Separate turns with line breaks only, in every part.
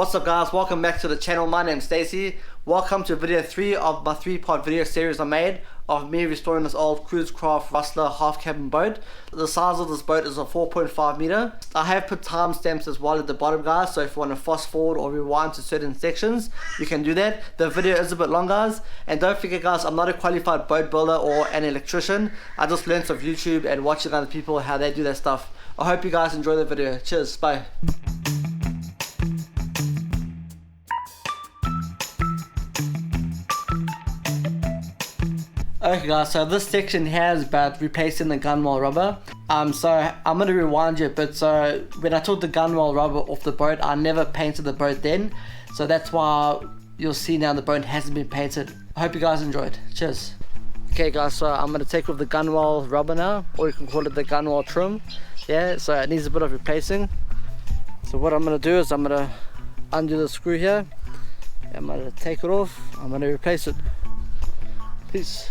What's up guys, welcome back to the channel. My name's Stacy. Welcome to video 3 of my 3-part video series I made of me restoring this old cruise craft Rustler half cabin boat. The size of this boat is a 4.5 meter. I have put timestamps as well at the bottom guys, so if you want to fast forward or rewind to certain sections, you can do that. The video is a bit long guys, and don't forget guys, I'm not a qualified boat builder or an electrician. I just learned from YouTube and watching other people how they do their stuff. I hope you guys enjoy the video. Cheers, bye. Okay guys, so this section here is about replacing the gunwale rubber. So I'm going to rewind you a bit. So when I took the gunwale rubber off the boat, I never painted the boat then. So that's why you'll see now the boat hasn't been painted. I hope you guys enjoyed. Cheers. Okay guys, so I'm going to take off the gunwale rubber now, or you can call it the gunwale trim. Yeah, so it needs a bit of replacing. So what I'm going to do is I'm going to undo the screw here. I'm going to take it off. I'm going to replace it. Peace.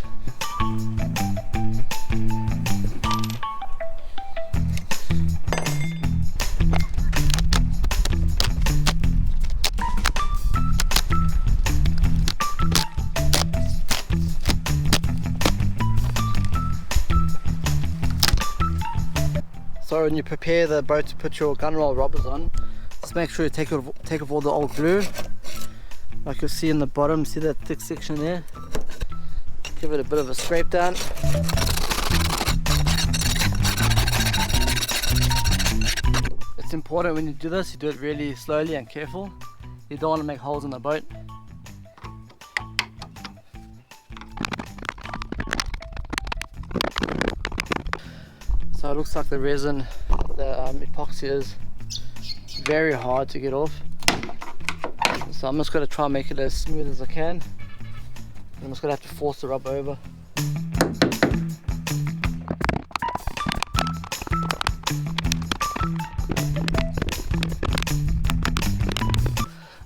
So when you prepare the boat to put your gunwale rubbers on, just make sure you take off all the old glue. Like you'll see in the bottom, see that thick section there? Give it a bit of a scrape down. It's important when you do this, you do it really slowly and careful. You don't want to make holes in the boat. So it looks like the resin, the epoxy is very hard to get off. So I'm just going to try and make it as smooth as I can. I'm just going to have to force the rubber over.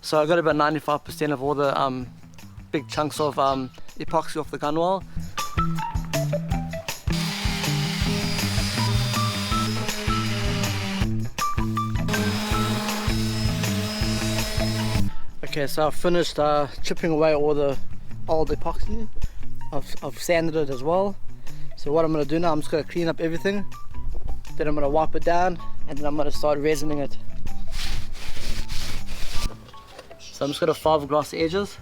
So I got about 95% of all the big chunks of epoxy off the gunwale. Okay, so I've finished chipping away all the old epoxy. I've sanded it as well. So what I'm going to do now, I'm just going to clean up everything, then I'm going to wipe it down, and then I'm going to start resining it. So I'm just going to fiberglass the edges.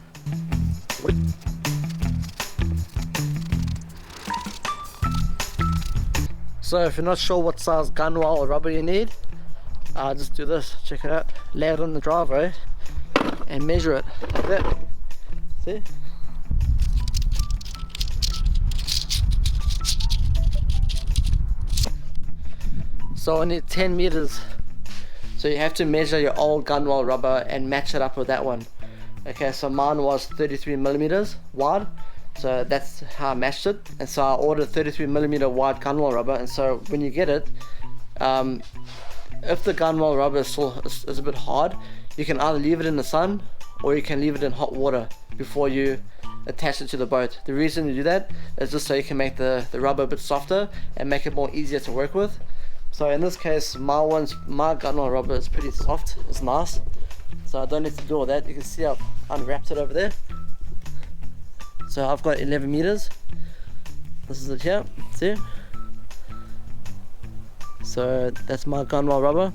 So if you're not sure what size gunwale or rubber you need, just do this, check it out, lay it on the driveway and measure it like that. See? So I need 10 meters. So you have to measure your old gunwale rubber and match it up with that one. Okay, so mine was 33 millimeters wide. So that's how I matched it. And so I ordered 33 millimeter wide gunwale rubber. And so when you get it, if the gunwale rubber is a bit hard, you can either leave it in the sun or you can leave it in hot water before you attach it to the boat. The reason you do that is just so you can make the rubber a bit softer and make it more easier to work with. So in this case, my gunwale rubber is pretty soft, it's nice. So I don't need to do all that. You can see I've unwrapped it over there. So I've got 11 meters. This is it here, see? So that's my gunwale rubber.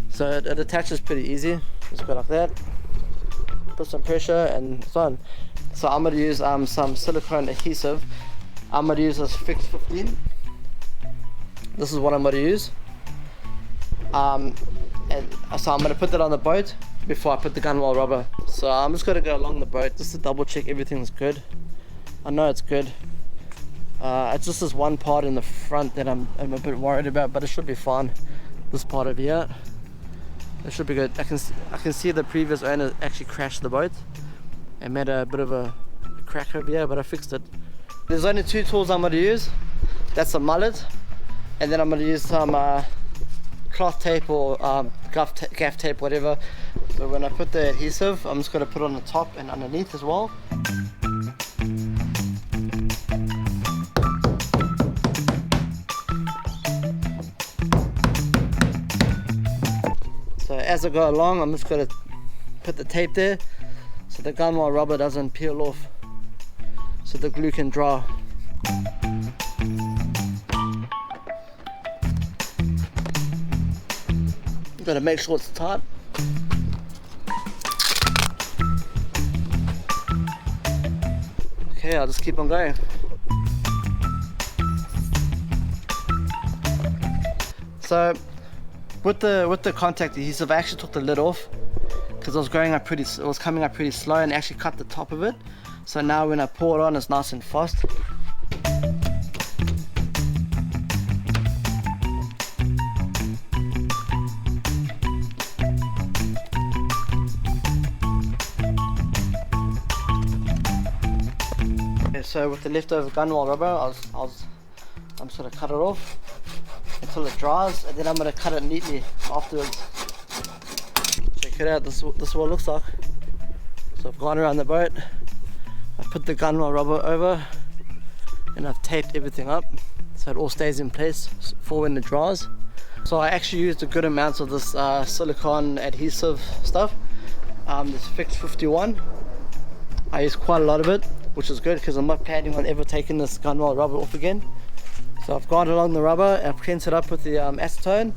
So it attaches pretty easy. Just go like that. Put some pressure and it's on. So I'm going to use some silicone adhesive. I'm going to use this Fix 15. This is what I'm going to use. And so I'm going to put that on the boat before I put the gunwale rubber. So I'm just going to go along the boat just to double check everything's good. I know it's good. It's just this one part in the front that I'm a bit worried about, but it should be fine. This part over here, it should be good. I can see the previous owner actually crashed the boat and made a bit of a crack over here, but I fixed it. There's only two tools I'm going to use. That's a mullet, and then I'm going to use some cloth tape or gaff tape, whatever. So when I put the adhesive, I'm just going to put it on the top and underneath as well. So as I go along, I'm just going to put the tape there so the gunwale rubber doesn't peel off, so the glue can dry. You gotta make sure it's tight. Okay, I'll just keep on going. So with the contact adhesive, I actually took the lid off because it was coming up pretty slow, and actually cut the top of it. So now when I pour it on, it's nice and fast. Okay, so with the leftover gunwale rubber, I'm just gonna cut it off until it dries, and then I'm going to cut it neatly afterwards. Check it out, this is what it looks like. So I've gone around the boat, I've put the gunwale rubber over, and I've taped everything up so it all stays in place for when it dries. So I actually used a good amount of this silicone adhesive stuff, this Fix 51. I used quite a lot of it, which is good because I'm not planning on ever taking this gunwale rubber off again. So I've gone along the rubber and I've cleansed it up with the acetone.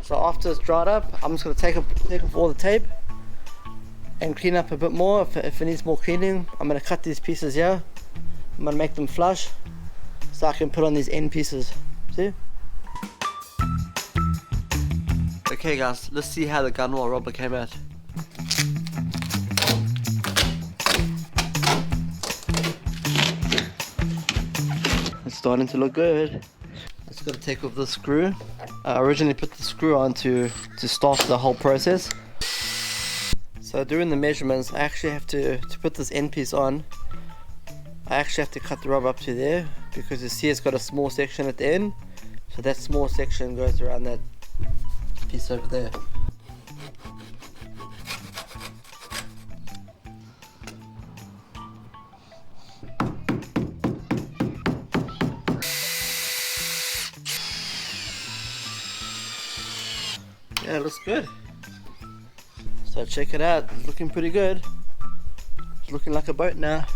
So after it's dried up, I'm just going to take off all the tape and clean up a bit more. If it needs more cleaning, I'm going to cut these pieces here. I'm going to make them flush so I can put on these end pieces. See? Okay guys, let's see how the gunwale rubber came out. Starting to look good. Just got to take off the screw. I originally put the screw on to start the whole process. So during the measurements, I actually have to put this end piece on. I actually have to cut the rubber up to there because you see it's got a small section at the end. So that small section goes around that piece over there. Yeah, it looks good. So check it out, it's looking pretty good. It's looking like a boat now.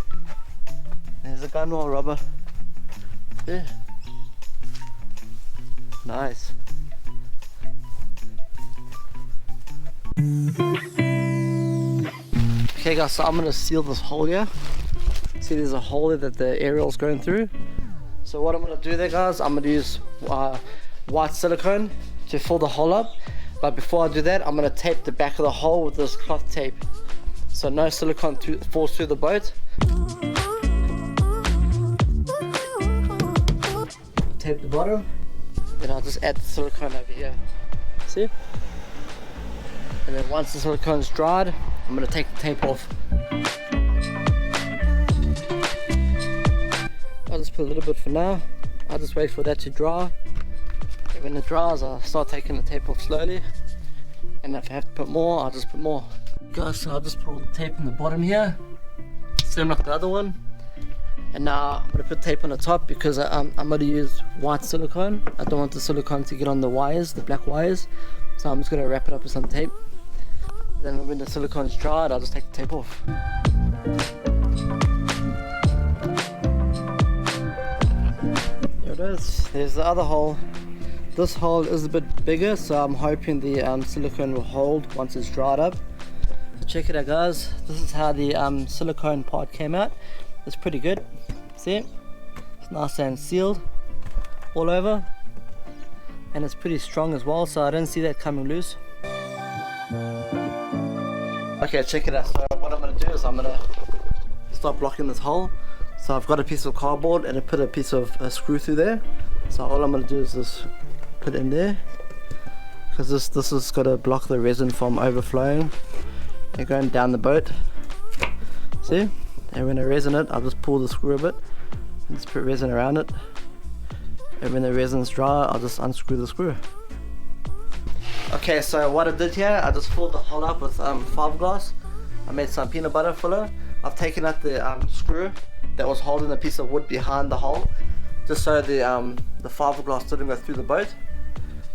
There's a gunwale rubber. Yeah. Nice. Okay guys, so I'm going to seal this hole here. See, there's a hole there that the aerial's going through. So what I'm going to do there guys, I'm going to use white silicone to fill the hole up. But before I do that, I'm going to tape the back of the hole with this cloth tape, so no silicone falls through the boat. Tape the bottom, then I'll just add the silicone over here. See? And then once the silicone's dried, I'm going to take the tape off. I'll just put a little bit for now. I'll just wait for that to dry. When it dries, I'll start taking the tape off slowly, and if I have to put more, I'll just put more. Guys, so I'll just put all the tape in the bottom here, same like the other one. And now I'm going to put tape on the top because I'm going to use white silicone. I don't want the silicone to get on the wires, the black wires, so I'm just going to wrap it up with some tape. Then when the silicone's dried, I'll just take the tape off. There it is, there's the other hole. This hole is a bit bigger, so I'm hoping the silicone will hold once it's dried up. So check it out guys, this is how the silicone part came out. It's pretty good, see? It's nice and sealed all over, and it's pretty strong as well, so I don't see that coming loose. Okay, check it out. So what I'm going to do is I'm going to start blocking this hole. So I've got a piece of cardboard and I put a piece of screw through there. So all I'm going to do is just put it in there, because this has got to block the resin from overflowing and going down the boat. See? And when I resin it, I'll just pull the screw a bit and just put resin around it. And when the resin's dry, I'll just unscrew the screw. Okay, so what I did here, I just filled the hole up with fiberglass. I made some peanut butter filler. I've taken out the screw that was holding a piece of wood behind the hole, just so the fiberglass didn't go through the boat.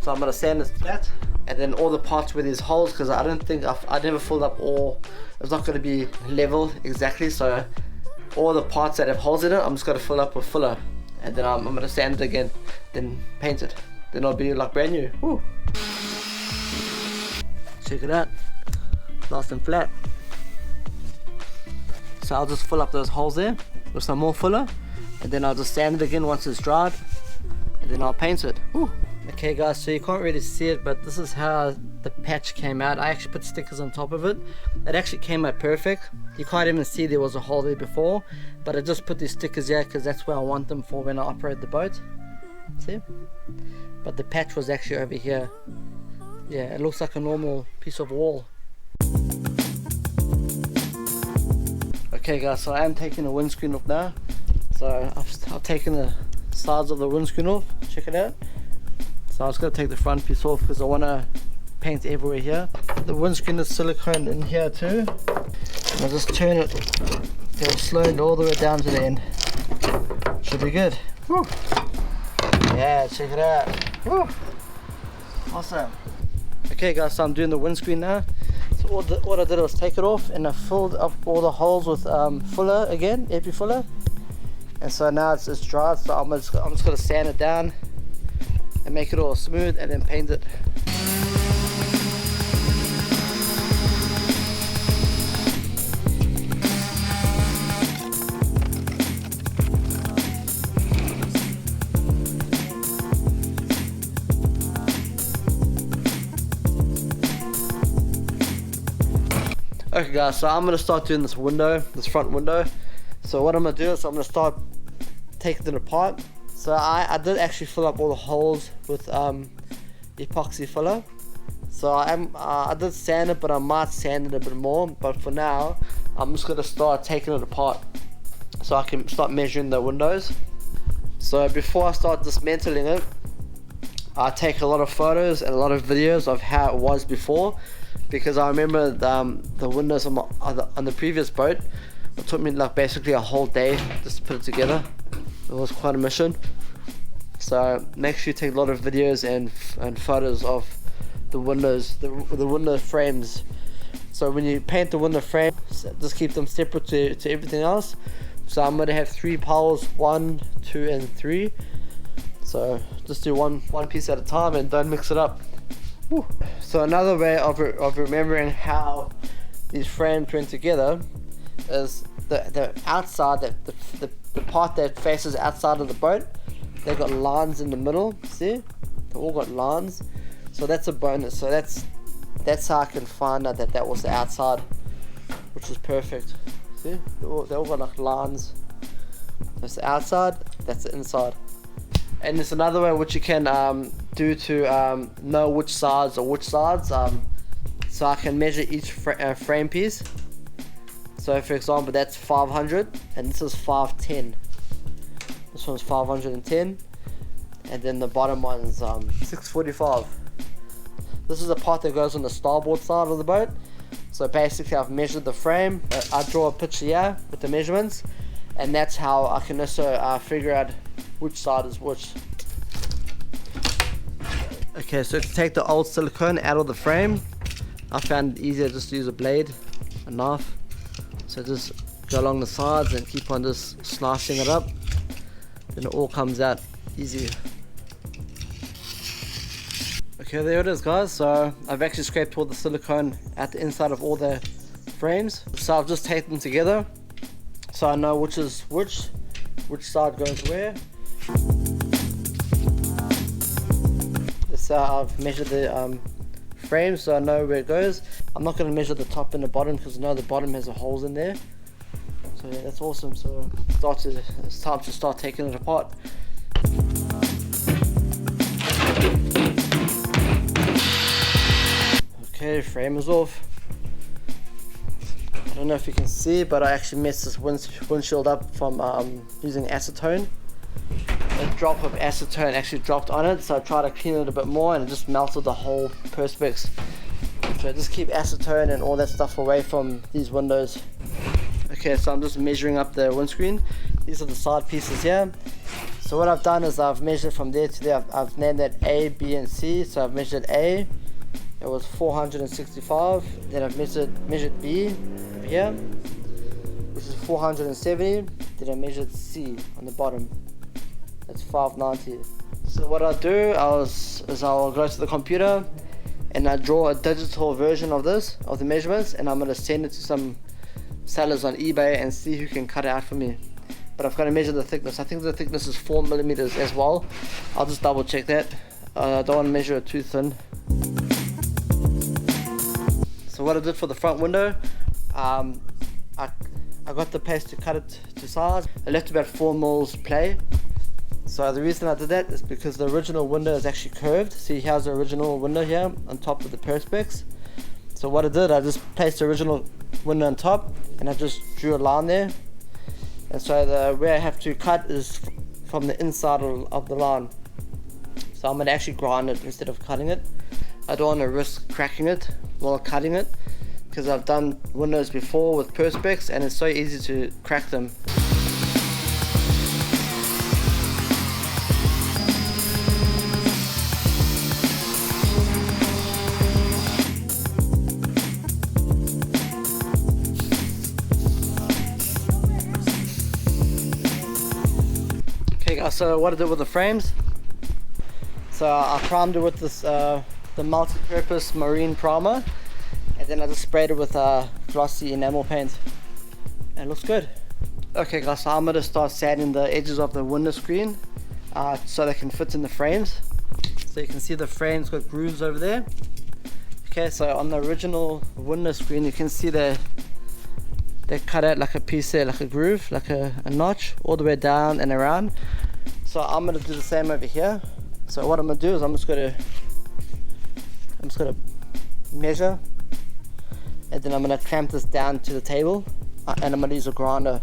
So I'm gonna sand this flat, and then all the parts where there's holes, because I don't think I never filled up all. It's not gonna be level exactly, so all the parts that have holes in it, I'm just gonna fill up with filler, and then I'm gonna sand it again, then paint it. Then it'll be like brand new. Woo. Check it out, nice and flat. So I'll just fill up those holes there with some more filler, and then I'll just sand it again once it's dried, and then I'll paint it. Woo. Okay guys, so you can't really see it, but this is how the patch came out. I actually put stickers on top of it. It actually came out perfect. You can't even see there was a hole there before, but I just put these stickers here because that's where I want them for when I operate the boat. See? But the patch was actually over here. Yeah, it looks like a normal piece of wall. Okay guys, so I am taking the windscreen off now. So I've taken the sides of the windscreen off. Check it out. So I was going to take the front piece off because I want to paint everywhere here. The windscreen is silicone in here too. And I'll just turn it, go slowly all the way down to the end. Should be good. Woo. Yeah, check it out. Woo. Awesome. Okay guys, so I'm doing the windscreen now. So what I did was take it off, and I filled up all the holes with filler again, epi filler. And so now it's dry, so I'm just going to sand it down and make it all smooth, and then paint it. Okay guys, so I'm going to start doing this window, this front window. So what I'm going to do is I'm going to start taking it apart. So I did actually fill up all the holes with epoxy filler. So I did sand it, but I might sand it a bit more. But for now, I'm just going to start taking it apart so I can start measuring the windows. So before I start dismantling it, I take a lot of photos and a lot of videos of how it was before, because I remember the windows on the previous boat, it took me like basically a whole day just to put it together. It was quite a mission. So make sure you take a lot of videos and photos of the windows, the window frames. So when you paint the window frame, just keep them separate to everything else. So I'm going to have 3 piles, 1, 2 and 3. So just do one piece at a time and don't mix it up. Woo. So another way of remembering how these frames went together is the outside, the part that faces outside of the boat, they've got lines in the middle. See, they've all got lines. So that's a bonus. So that's how I can find out that was the outside, which is perfect. See, they all got like lines. That's the outside, that's the inside. And there's another way which you can do to know which sides are which sides. So I can measure each frame piece. So for example, that's 500 and this is 510. This one's 510, and then the bottom one's 645. This is the part that goes on the starboard side of the boat. So basically I've measured the frame. I draw a picture here with the measurements, and that's how I can also figure out which side is which. Okay, so to take the old silicone out of the frame, I found it easier just to use a blade, a knife. So just go along the sides and keep on just slicing it up. Then it all comes out easy. Okay, there it is guys. So I've actually scraped all the silicone at the inside of all the frames. So I've just taped them together so I know which is which side goes where. So I've measured the frame so I know where it goes. I'm not going to measure the top and the bottom because I know the bottom has holes in there. So yeah, that's awesome. So it's time to start taking it apart. Okay, frame is off. I don't know if you can see, but I actually messed this windshield up from using acetone. A drop of acetone actually dropped on it, so I tried to clean it a bit more and it just melted the whole perspex. So just keep acetone and all that stuff away from these windows. Okay, so I'm just measuring up the windscreen. These are the side pieces here. So So what I've done is I've measured from there to there. I've named that A, B and C. So I've measured A, it was 465. Then I've measured B over here, which is 470. Then I measured C on the bottom, that's 590. So what I'll do is I'll go to the computer and I draw a digital version of this, of the measurements, and I'm going to send it to some sellers on eBay and see who can cut it out for me. But I've got to measure the thickness. I think the thickness is 4 millimeters as well. I'll just double check that. I don't want to measure it too thin. So what I did for the front window, I got the paste to cut it to size. I left about 4 mils play. So the reason I did that is because the original window is actually curved. See, here's the original window here on top of the perspex. So what I did, I just placed the original window on top and I just drew a line there. And so the way I have to cut is from the inside of the line. So I'm going to actually grind it instead of cutting it. I don't want to risk cracking it while cutting it, because I've done windows before with perspex and it's so easy to crack them. Okay guys, so what I did with the frames, so I primed it with this the multi-purpose marine primer, and then I just sprayed it with glossy enamel paint and it looks good. Okay guys, so I'm going to start sanding the edges of the window screen so they can fit in the frames. So you can see the frames got grooves over there. Okay, so on the original window screen you can see they cut out like a piece there, like a groove, like a notch all the way down and around. So I'm going to do the same over here. So what I'm going to do is I'm just going to measure, and then I'm going to clamp this down to the table, and I'm going to use a grinder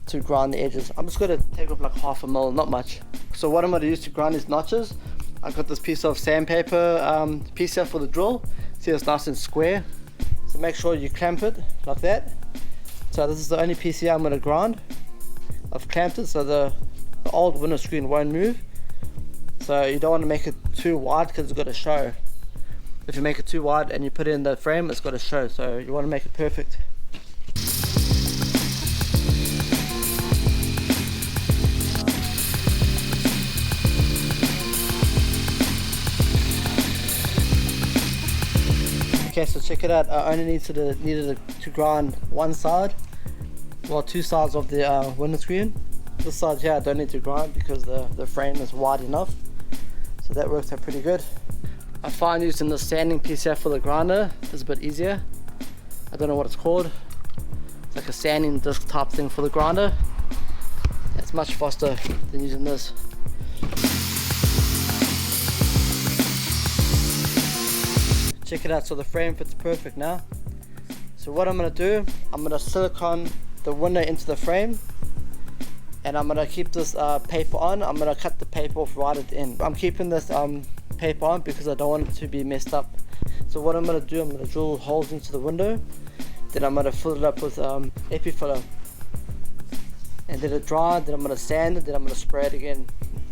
to grind the edges. I'm just going to take off like 1/2 mil, not much. So what I'm going to use to grind these notches, I've got this piece of sandpaper piece here for the drill. See, it's nice and square, so make sure you clamp it like that. So this is the only piece here I'm going to grind. I've clamped it so the old window screen won't move. So you don't want to make it too wide because it's got to show. If you make it too wide and you put it in the frame, it's got to show. So you want to make it perfect. Okay, so check it out. I only needed to grind one side, well, 2 sides of the window screen. This side here I don't need to grind because the frame is wide enough. So that works out pretty good. I find using the sanding piece here for the grinder is a bit easier. I don't know what it's called. It's like a sanding disc type thing for the grinder. It's much faster than using this. Check it out, so the frame fits perfect now. So what I'm going to do, I'm going to silicone the window into the frame, and I'm going to keep this paper on. I'm going to cut the paper off right at the end. I'm keeping this paper on because I don't want it to be messed up. So what I'm going to do, I'm going to drill holes into the window, then I'm going to fill it up with epi filler, and let it dry. Then I'm going to sand it, then I'm going to spray it again.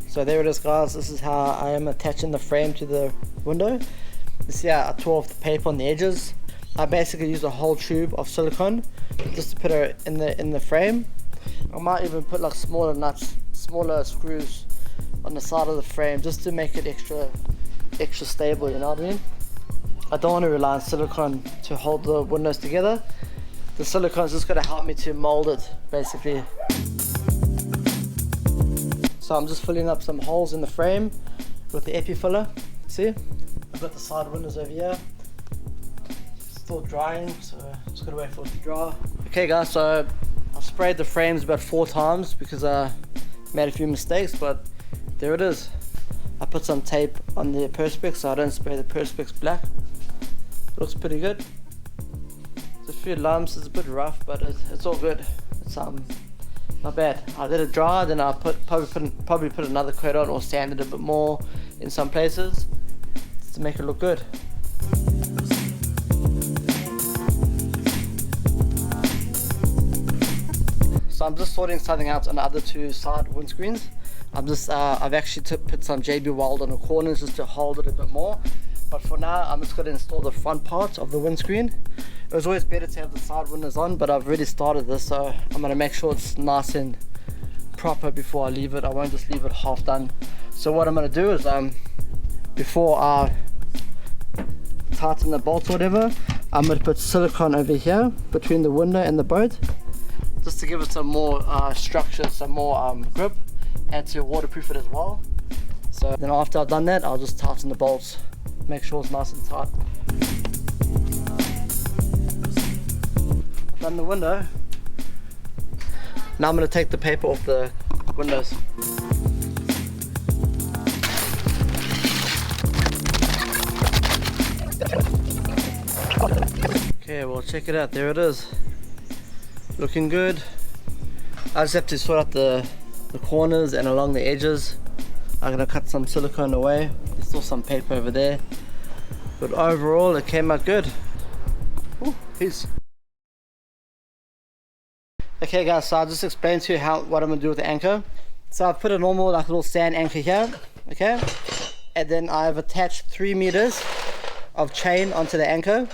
So there it is guys, this is how I am attaching the frame to the window. You see how I tore off the paper on the edges. I basically use a whole tube of silicone just to put it in the frame. I might even put like smaller nuts, smaller screws on the side of the frame just to make it extra stable, you know what I mean? I don't want to rely on silicone to hold the windows together. The silicone is just going to help me to mold it basically. So I'm just filling up some holes in the frame with the epi filler. See, I've got the side windows over here. Still drying, so just gotta wait for it to dry. Okay guys, so I sprayed the frames about 4 times because I made a few mistakes, but there it is. I put some tape on the perspex so I don't spray the perspex black. It looks pretty good. There's a few lumps, it's a bit rough, but it's all good. It's not bad. I let it dry, then I'll probably put another coat on or sand it a bit more in some places to make it look good. So I'm just sorting something out on the other 2 side windscreens. I've actually put some JB Weld on the corners just to hold it a bit more. But for now, I'm just going to install the front part of the windscreen. It was always better to have the side windows on, but I've already started this, so I'm going to make sure it's nice and proper before I leave it. I won't just leave it half done. So what I'm going to do is, before I tighten the bolts or whatever, I'm going to put silicone over here between the window and the boat, just to give it some more structure, some more grip, and to waterproof it as well. So then after I've done that, I'll just tighten the bolts, make sure it's nice and tight. Done the window. Now I'm going to take the paper off the windows. Okay, well, check it out. There it is. Looking good. I just have to sort out the corners and along the edges. I'm going to cut some silicone away. There's still some paper over there. But overall, it came out good. Ooh, peace. Okay guys, so I'll just explain to you what I'm going to do with the anchor. So I've put a normal like little sand anchor here, okay? And then I've attached 3 meters of chain onto the anchor.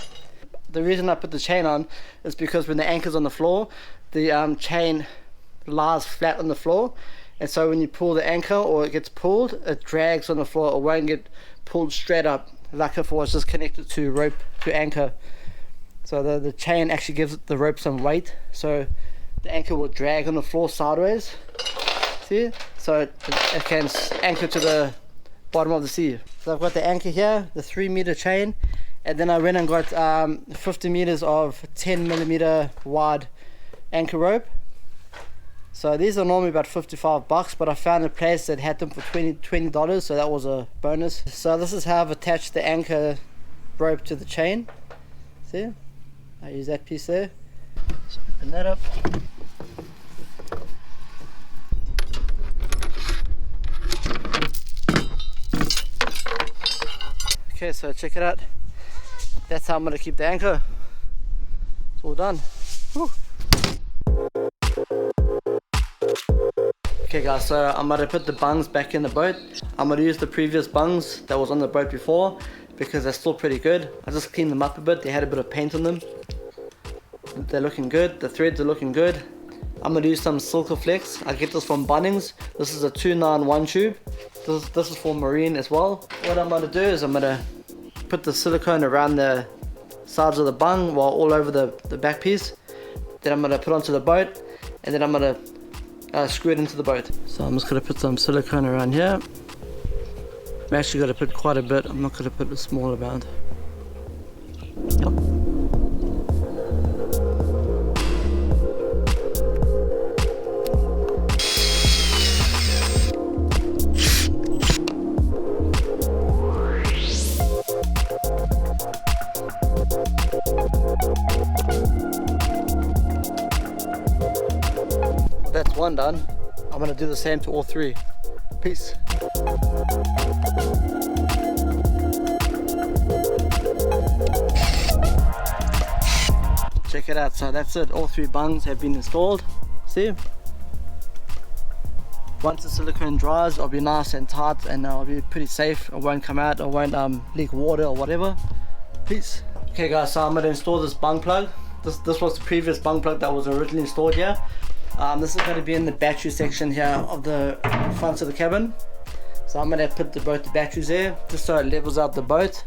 The reason I put the chain on is because when the anchor's on the floor, the chain lies flat on the floor, and so when you pull the anchor or it gets pulled, it drags on the floor. It won't get pulled straight up like if it was just connected to rope to anchor. So the chain actually gives the rope some weight, so the anchor will drag on the floor sideways. See? So it can anchor to the bottom of the sea. So I've got the anchor here, the 3 meter chain, and then I went and got 50 meters of 10 millimeter wide anchor rope. So these are normally about $55, but I found a place that had them for $20, so that was a bonus. So this is how I've attached the anchor rope to the chain. See? I use that piece there. So open that up. Okay, so check it out. That's how I'm going to keep the anchor. It's all done. Woo. Okay guys, so I'm going to put the bungs back in the boat. I'm going to use the previous bungs that was on the boat before because they're still pretty good. I just cleaned them up a bit. They had a bit of paint on them. They're looking good. The threads are looking good. I'm going to use some Silicone. I get this from Bungs. This is a 291 tube. This is for marine as well. What I'm going to do is I'm going to put the silicone around the sides of the bung while all over the back piece. Then I'm going to put onto the boat, and then I'm going to screw it into the boat. So I'm just going to put some silicone around here. I'm actually going to put quite a bit. I'm not going to put a small amount. Yep. That's one done. I'm going to do the same to all 3. Peace. Check it out. So that's it. All 3 bungs have been installed. See? Once the silicone dries, it'll be nice and tight and it'll be pretty safe. It won't come out. It won't leak water or whatever. Peace. Okay guys, so I'm going to install this bung plug. This was the previous bung plug that was originally installed here. This is going to be in the battery section here of the front of the cabin. So I'm going to put both the batteries there just so it levels out the boat.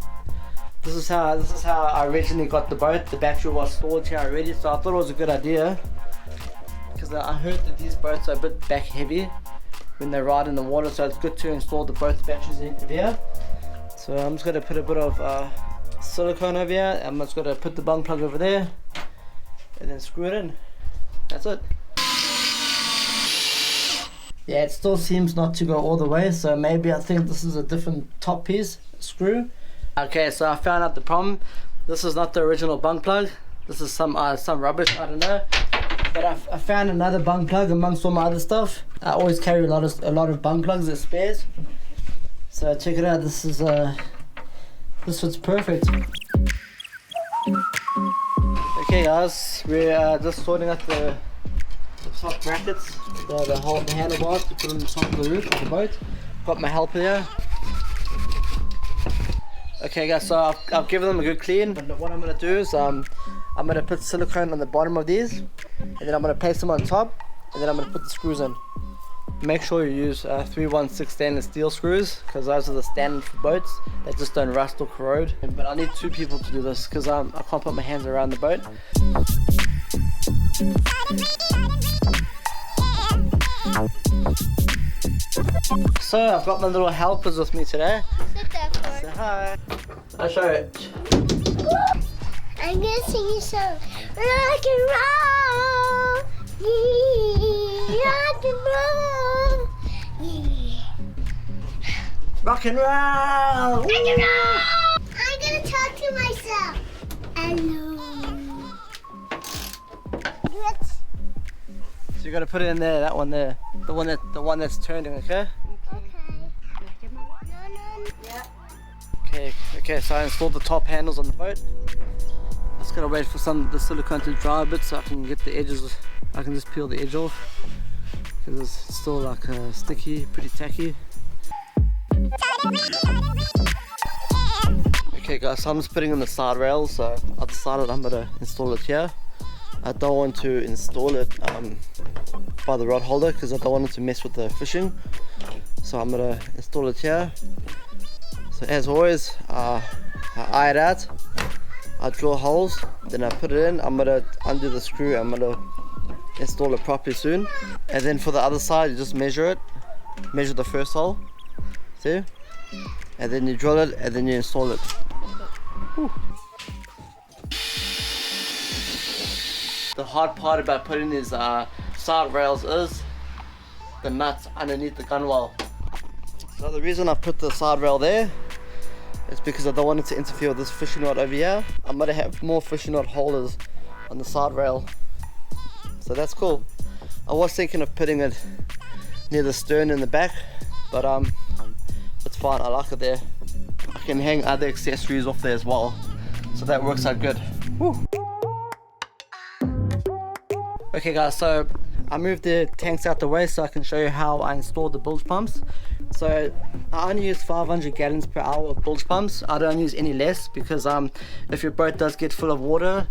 This is how I originally got the boat. The battery was stored here already, so I thought it was a good idea because I heard that these boats are a bit back heavy when they ride in the water, so it's good to install both batteries in here. So I'm just going to put a bit of silicone over here. I'm just going to put the bung plug over there and then screw it in. That's it. Yeah, it still seems not to go all the way, so maybe I think this is a different top piece screw. Okay, so I found out the problem. This is not the original bung plug. This is some rubbish, I don't know. But I found another bung plug amongst all my other stuff. I always carry a lot of bung plugs as spares. So check it out. This fits perfect. Okay guys, we're just sorting out the the top brackets, the handlebars to put on the top of the roof of the boat. Got my helper here. Okay guys, so I've given them a good clean, but what I'm going to do is I'm going to put silicone on the bottom of these, and then I'm going to place them on top, and then I'm going to put the screws in. Make sure you use 316 stainless steel screws, because those are the standard for boats. They just don't rust or corrode. But I need 2 people to do this because I can't put my hands around the boat. So I've got my little helpers with me today. Say hi. I'll show you.
I'm gonna sing you some rock and roll. Rock and roll.
Rock and roll!
Rock and roll! I'm gonna talk to myself. Hello.
So you gotta put it in there, that one there. The one that's turning, okay? Okay, so I installed the top handles on the boat. Just gotta wait for the silicone to dry a bit so I can get the edges. I can just peel the edge off because it's still like sticky, pretty tacky. Okay guys, so I'm just putting in the side rails, so I decided I'm gonna install it here. I don't want to install it by the rod holder because I don't want it to mess with the fishing. So I'm gonna install it here. So as always, I eye it out, I drill holes, then I put it in. I'm gonna undo the screw, I'm gonna install it properly soon. And then for the other side, you just measure the first hole, see? And then you drill it, and then you install it. Whew. The hard part about putting these side rails is the nuts underneath the gunwale. So the reason I put the side rail there is because I don't want it to interfere with this fishing rod over here. I'm going to have more fishing rod holders on the side rail. So that's cool. I was thinking of putting it near the stern in the back, but it's fine, I like it there. I can hang other accessories off there as well, so that works out good. Woo. Okay guys, so I moved the tanks out the way so I can show you how I installed the bilge pumps. So I only use 500 gallons per hour of bilge pumps. I don't use any less because if your boat does get full of water,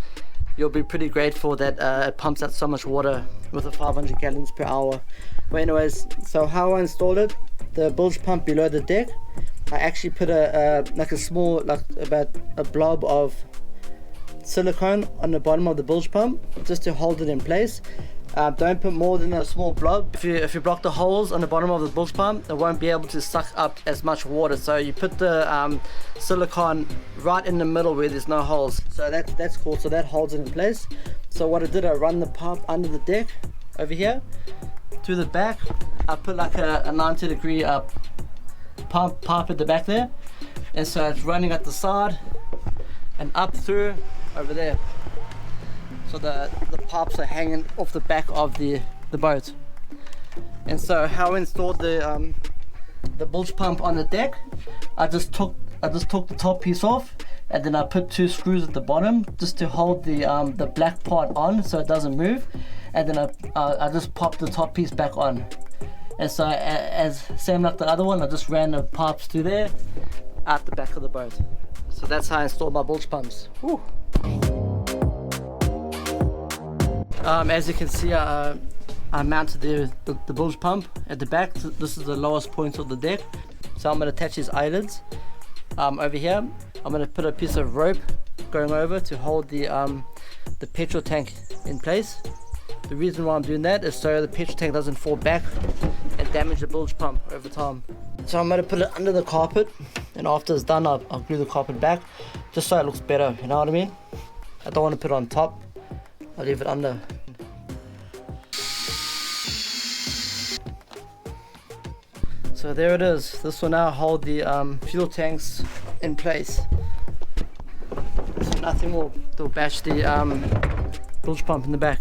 you'll be pretty grateful that it pumps out so much water with the 500 gallons per hour. But anyways, so how I installed it, the bilge pump below the deck, I actually put like a small, about a blob of silicone on the bottom of the bilge pump just to hold it in place. Don't put more than a small blob. If you block the holes on the bottom of the bilge pump, it won't be able to suck up as much water. So you put the silicone right in the middle where there's no holes. So that's cool. So that holds it in place. So what I did, I run the pump under the deck over here to the back. I put like a 90-degree pipe at the back there, and so it's running at the side and up through over there. So the pipes are hanging off the back of the boat. And so how I installed the bilge pump on the deck, I just took the top piece off, and then I put 2 screws at the bottom just to hold the black part on so it doesn't move, and then I just popped the top piece back on. And so as same like the other one, I just ran the pipes through there out the back of the boat. So that's how I installed my bilge pumps. Whew. As you can see, I mounted the bilge pump at the back. This is the lowest point of the deck. So I'm going to attach these eyelids over here. I'm going to put a piece of rope going over to hold the petrol tank in place. The reason why I'm doing that is so the petrol tank doesn't fall back and damage the bilge pump over time. So I'm going to put it under the carpet, and after it's done, I'll glue the carpet back just so it looks better, you know what I mean? I don't want to put it on top, I'll leave it under. So there it is. This will now hold the fuel tanks in place. So nothing will bash the bilge pump in the back.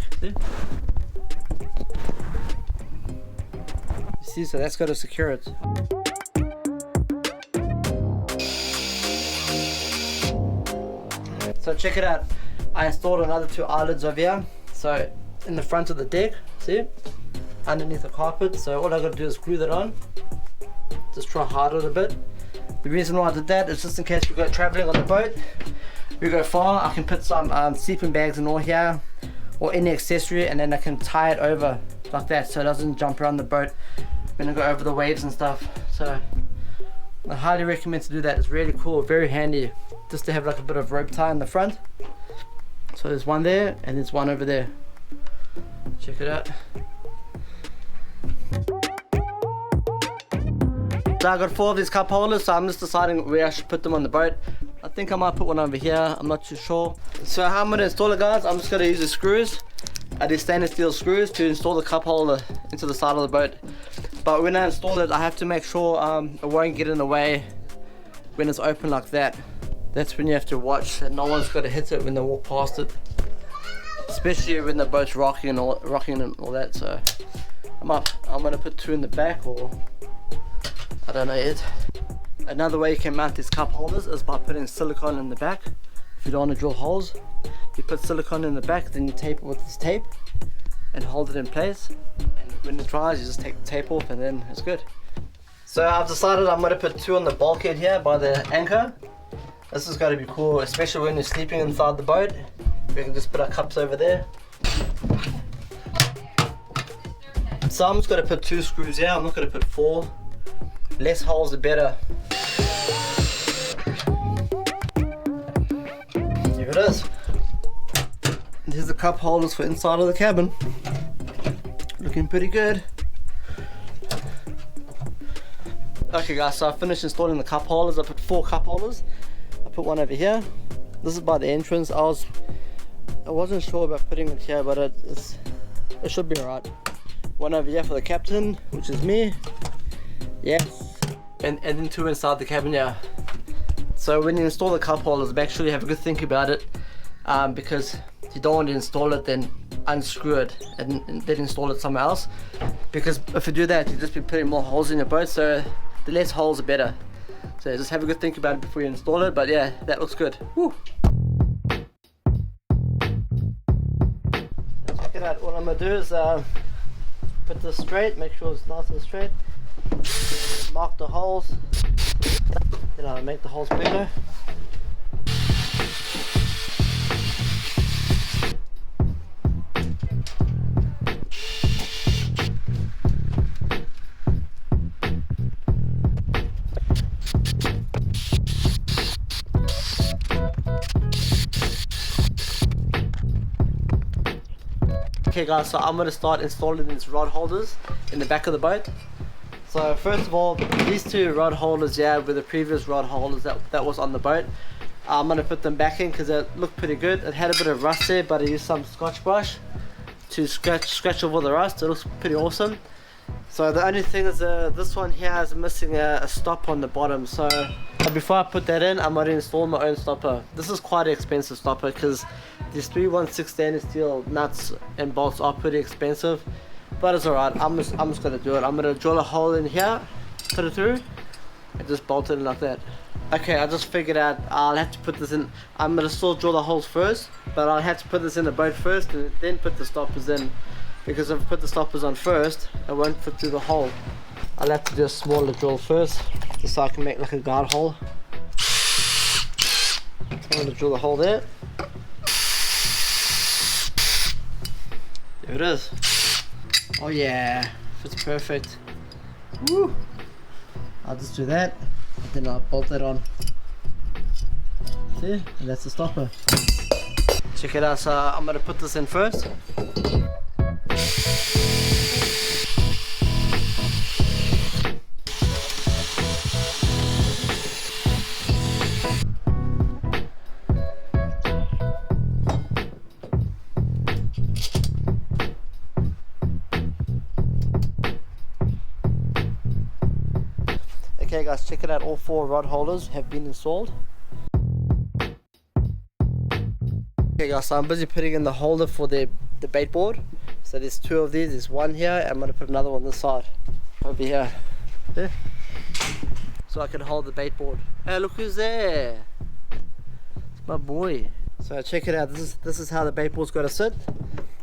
See, so that's got to secure it. So check it out. I installed another 2 eyelids over here. So in the front of the deck, see, underneath the carpet. So all I got to do is glue that on. Just try hard a little bit. The reason why I did that is just in case we go traveling on the boat, we go far, I can put some sleeping bags and all here, or any accessory, and then I can tie it over like that so it doesn't jump around the boat when I go over the waves and stuff. So I highly recommend to do that. It's really cool, very handy, just to have like a bit of rope tie in the front. So there's one there and there's one over there. Check it out. So I got 4 of these cup holders, so I'm just deciding where I should put them on the boat. I think I might put one over here, I'm not too sure. So how I'm going to install it, guys, I'm just going to use the screws. I do stainless steel screws to install the cup holder into the side of the boat. But when I install it, I have to make sure it won't get in the way when it's open like that. That's when you have to watch that no one's got to hit it when they walk past it. Especially when the boat's rocking and all that. So I'm going to put 2 in the back, or I don't know yet. Another way you can mount these cup holders is by putting silicone in the back. If you don't want to drill holes, you put silicone in the back, then you tape it with this tape and hold it in place. And when it dries, you just take the tape off and then it's good. So I've decided I'm going to put 2 on the bulkhead here by the anchor. This is going to be cool, especially when you're sleeping inside the boat. We can just put our cups over there. So I'm just going to put 2 screws here, I'm not going to put 4. Less holes the better. Here it is. Here's the cup holders for inside of the cabin. Looking pretty good. Okay guys, so I finished installing the cup holders. I put 4 cup holders. I put one over here. This is by the entrance. I wasn't sure about putting it here, but it should be alright. One over here for the captain, which is me. Yes. And then 2 inside the cabin, yeah. So when you install the cup holders, make sure you have a good think about it, because if you don't want to install it, then unscrew it and then install it somewhere else. Because if you do that, you'll just be putting more holes in your boat, so the less holes the better. So just have a good think about it before you install it, but yeah, that looks good. Woo. Check it out, what I'm going to do is put this straight, make sure it's nice and straight. Mark the holes, then I'll make the holes bigger. Okay guys, so I'm going to start installing these rod holders in the back of the boat. So first of all, these 2 rod holders here were the previous rod holders that was on the boat. I'm going to put them back in because they look pretty good. It had a bit of rust there, but I used some Scotch brush to scratch over the rust. It looks pretty awesome. So the only thing is this one here is missing a stop on the bottom. So before I put that in, I'm going to install my own stopper. This is quite an expensive stopper because these 316 stainless steel nuts and bolts are pretty expensive. But it's alright, I'm just going to do it. I'm going to drill a hole in here, put it through, and just bolt it in like that. Okay, I just figured out I'll have to put this in. I'm going to still drill the holes first, but I'll have to put this in the boat first and then put the stoppers in. Because if I put the stoppers on first, it won't fit through the hole. I'll have to do a smaller drill first, just so I can make like a guard hole. I'm going to drill the hole there. There it is. Oh yeah, fits perfect. Woo! I'll just do that, and then I'll bolt that on. See? And that's the stopper. Check it out, so I'm going to put this in first. Okay guys, check it out, all 4 rod holders have been installed. Okay guys, so I'm busy putting in the holder for the baitboard. So there's 2 of these, there's one here, and I'm going to put another one this side, over here. There. So I can hold the baitboard. Hey, look who's there! It's my boy. So check it out, this is how the baitboard's got to sit.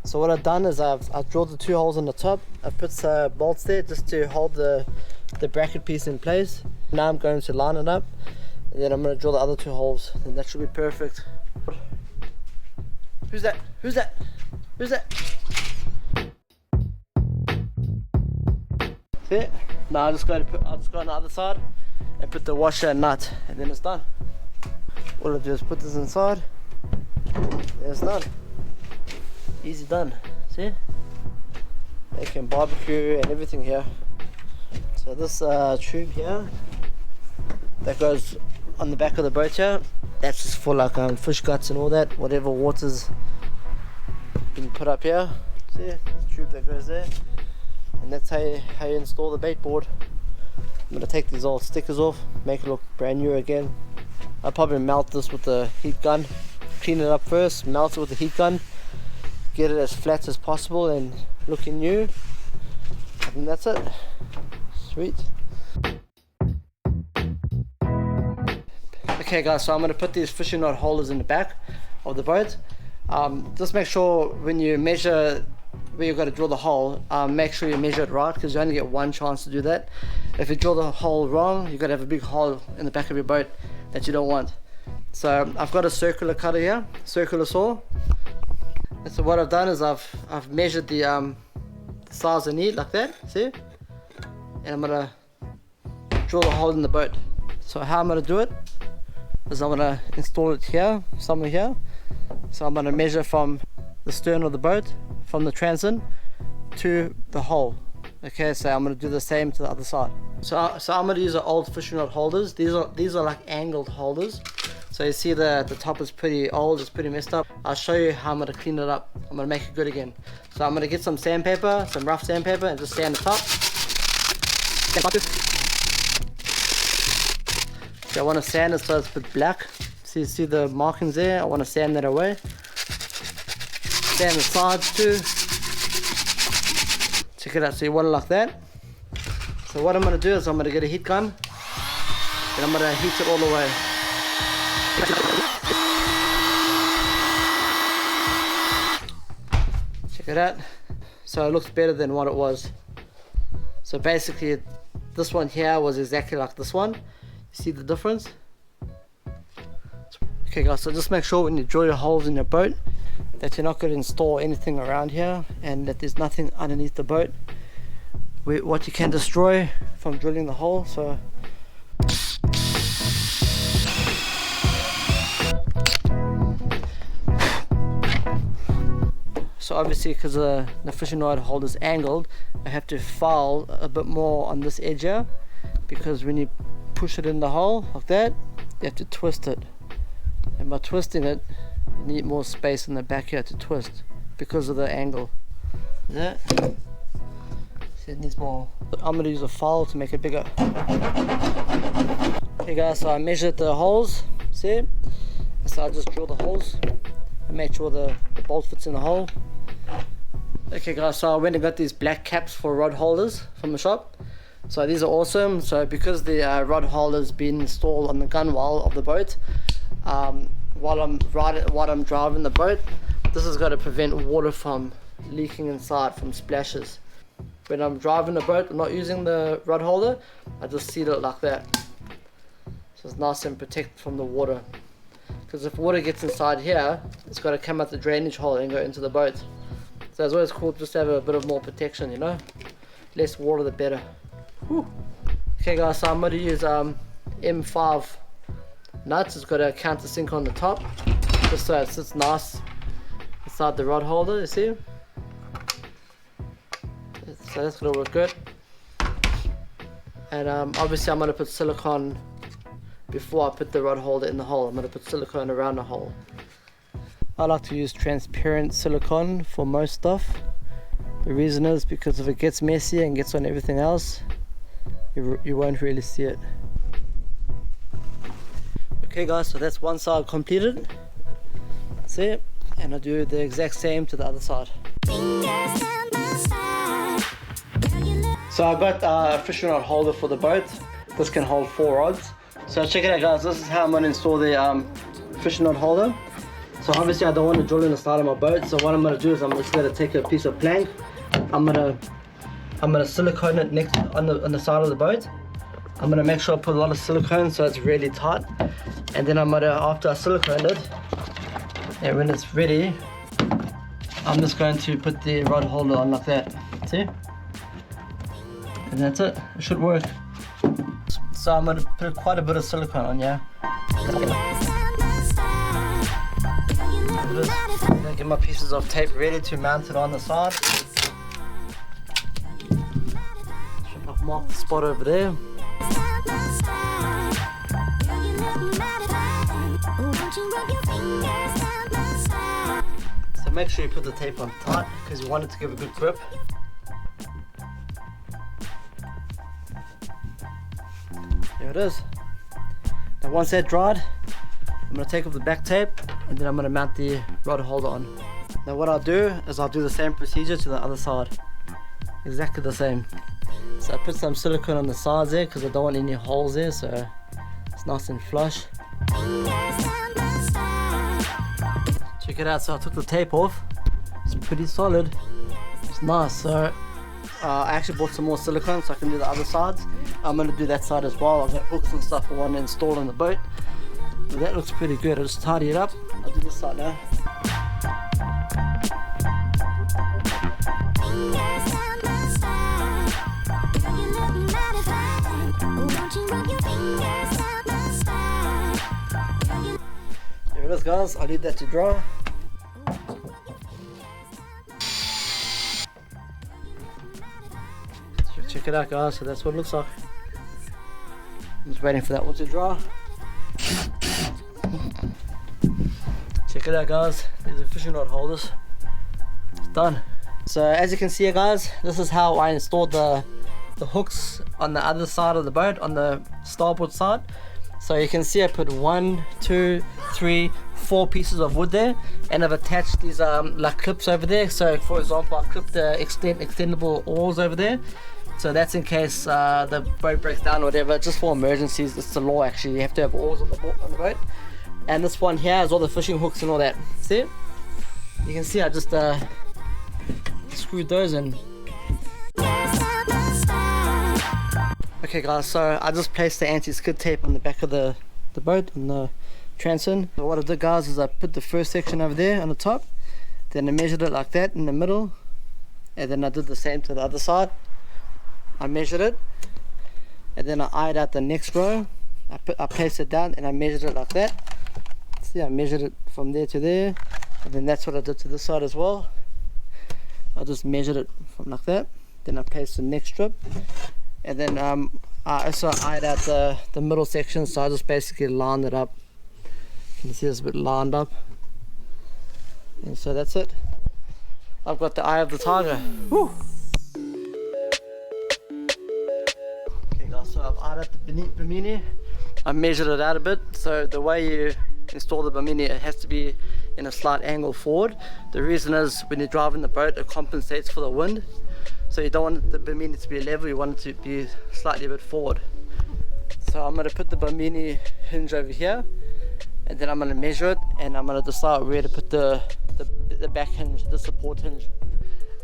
So what I've done is I've drilled the 2 holes on the top. I've put some bolts there just to hold the bracket piece in place. Now I'm going to line it up, and then I'm going to drill the other 2 holes, and that should be perfect. Who's that? Who's that? Who's that? See? Now I'll just go on the other side and put the washer and nut, and then it's done. All I'll do is put this inside, and it's done. Easy done. See? They can barbecue and everything here. So this tube here that goes on the back of the boat here, that's just for like fish guts and all that, whatever water's been put up here. See? This tube that goes there. And that's how you install the bait board. I'm going to take these old stickers off, make it look brand new again. I'll probably melt this with the heat gun, clean it up first, melt it with the heat gun, get it as flat as possible and looking new. And that's it. Sweet. Okay guys, so I'm going to put these fishing rod holders in the back of the boat. Just make sure when you measure where you've got to drill the hole, make sure you measure it right, because you only get one chance to do that. If you drill the hole wrong, you've got to have a big hole in the back of your boat that you don't want. So I've got a circular cutter here, circular saw. And so what I've done is I've measured the size I need like that, see? And I'm gonna drill a hole in the boat. So how I'm gonna do it is I'm gonna install it here, somewhere here. So I'm gonna measure from the stern of the boat, from the transom to the hole. Okay, so I'm gonna do the same to the other side. So I'm gonna use the old fishing rod holders. These are like angled holders. So you see the top is pretty old, it's pretty messed up. I'll show you how I'm gonna clean it up. I'm gonna make it good again. So I'm gonna get some sandpaper, some rough sandpaper, and just sand the top. Okay, I wanna sand it so it's a bit black. So you see the markings there? I wanna sand that away. Sand the sides too. Check it out, so you want it like that. So what I'm gonna do is I'm gonna get a heat gun, and I'm gonna heat it all the way. Check it out. So it looks better than what it was. So basically this one here was exactly like this one. You see the difference? Okay guys, so just make sure when you drill your holes in your boat that you're not going to install anything around here, and that there's nothing underneath the boat what you can destroy from drilling the hole. So obviously, because the fishing rod holder is angled, I have to file a bit more on this edge here, because when you push it in the hole like that, you have to twist it, and by twisting it you need more space in the back here to twist because of the angle. Yeah. So it needs more. I'm going to use a file to make it bigger. Okay guys, so I measured the holes, see? So I just drill the holes and make sure the bolt fits in the hole. Okay guys, so I went and got these black caps for rod holders from the shop. So these are awesome. So because the rod holder's been installed on the gunwale of the boat, while I'm driving the boat, this has got to prevent water from leaking inside from splashes. When I'm driving the boat, I'm not using the rod holder, I just seal it like that, so it's nice and protected from the water. Because if water gets inside here, it's got to come out the drainage hole and go into the boat. So it's always cool just to have a bit of more protection, you know. Less water the better. Whew. Okay guys, so I'm going to use M5 nuts. It's got a countersink on the top, just so it sits nice inside the rod holder, you see. So that's going to work good. And obviously I'm going to put silicone before I put the rod holder in the hole. I'm going to put silicone around the hole. I like to use transparent silicone for most stuff. The reason is because if it gets messy and gets on everything else, you won't really see it. Okay guys, so that's one side completed. See? And I'll do the exact same to the other side. So I got a fishing rod holder for the boat. This can hold 4 rods. So check it out guys, this is how I'm going to install the fishing rod holder. So obviously I don't want to drill in the side of my boat, so what I'm going to do is I'm just going to take a piece of plank, I'm going to silicone it next on the side of the boat. I'm going to make sure I put a lot of silicone so it's really tight, and then I'm going to, after I silicone it, and when it's ready, I'm just going to put the rod holder on like that, see? And that's it, it should work. So I'm going to put quite a bit of silicone on, yeah. I'm going to get my pieces of tape ready to mount it on the side. I've marked the spot over there. So make sure you put the tape on tight because you want it to give a good grip. There it is. Now once that's dried, I'm going to take off the back tape and then I'm going to mount the rod holder on. Now what I'll do is I'll do the same procedure to the other side. Exactly the same. So I put some silicone on the sides there because I don't want any holes there, so it's nice and flush. Check it out, so I took the tape off. It's pretty solid. It's nice. So I actually bought some more silicone so I can do the other sides. I'm going to do that side as well. I've got hooks and stuff I want to install on the boat. But that looks pretty good. I'll just tidy it up. I'll do this side now. There it is, guys. I'll leave that to dry. Check it out, guys. So that's what it looks like. I'm just waiting for that one to dry. Check it out, guys. These are fishing rod holders. It's done. So as you can see, guys, this is how I installed the hooks on the other side of the boat, on the starboard side. So you can see I put 1, 2, 3, 4 pieces of wood there, and I've attached these like clips over there. So for example, I clipped the extendable oars over there. So that's in case the boat breaks down or whatever, just for emergencies. It's the law actually, you have to have oars on the boat. And this one here has all the fishing hooks and all that. See? You can see I just screwed those in. Okay guys, so I just placed the anti-skid tape on the back of the boat, on the transom. So what I did, guys, is I put the first section over there on the top, then I measured it like that in the middle, and then I did the same to the other side. I measured it, and then I eyed out the next row. I placed it down and I measured it like that. See, I measured it from there to there, and then that's what I did to this side as well. I just measured it from like that, then I placed the next strip, and then I also eyed out the middle section, so I just basically lined it up. You can see it's a bit lined up, and so that's it. I've got the eye of the tiger. Woo! Okay guys, so I've eyed out the Bimini. I measured it out a bit, so the way you install the Bimini, it has to be in a slight angle forward. The reason is when you're driving the boat, it compensates for the wind. So you don't want the Bimini to be level, you want it to be slightly a bit forward. So I'm going to put the Bimini hinge over here, and then I'm going to measure it, and I'm going to decide where to put the back hinge, the support hinge.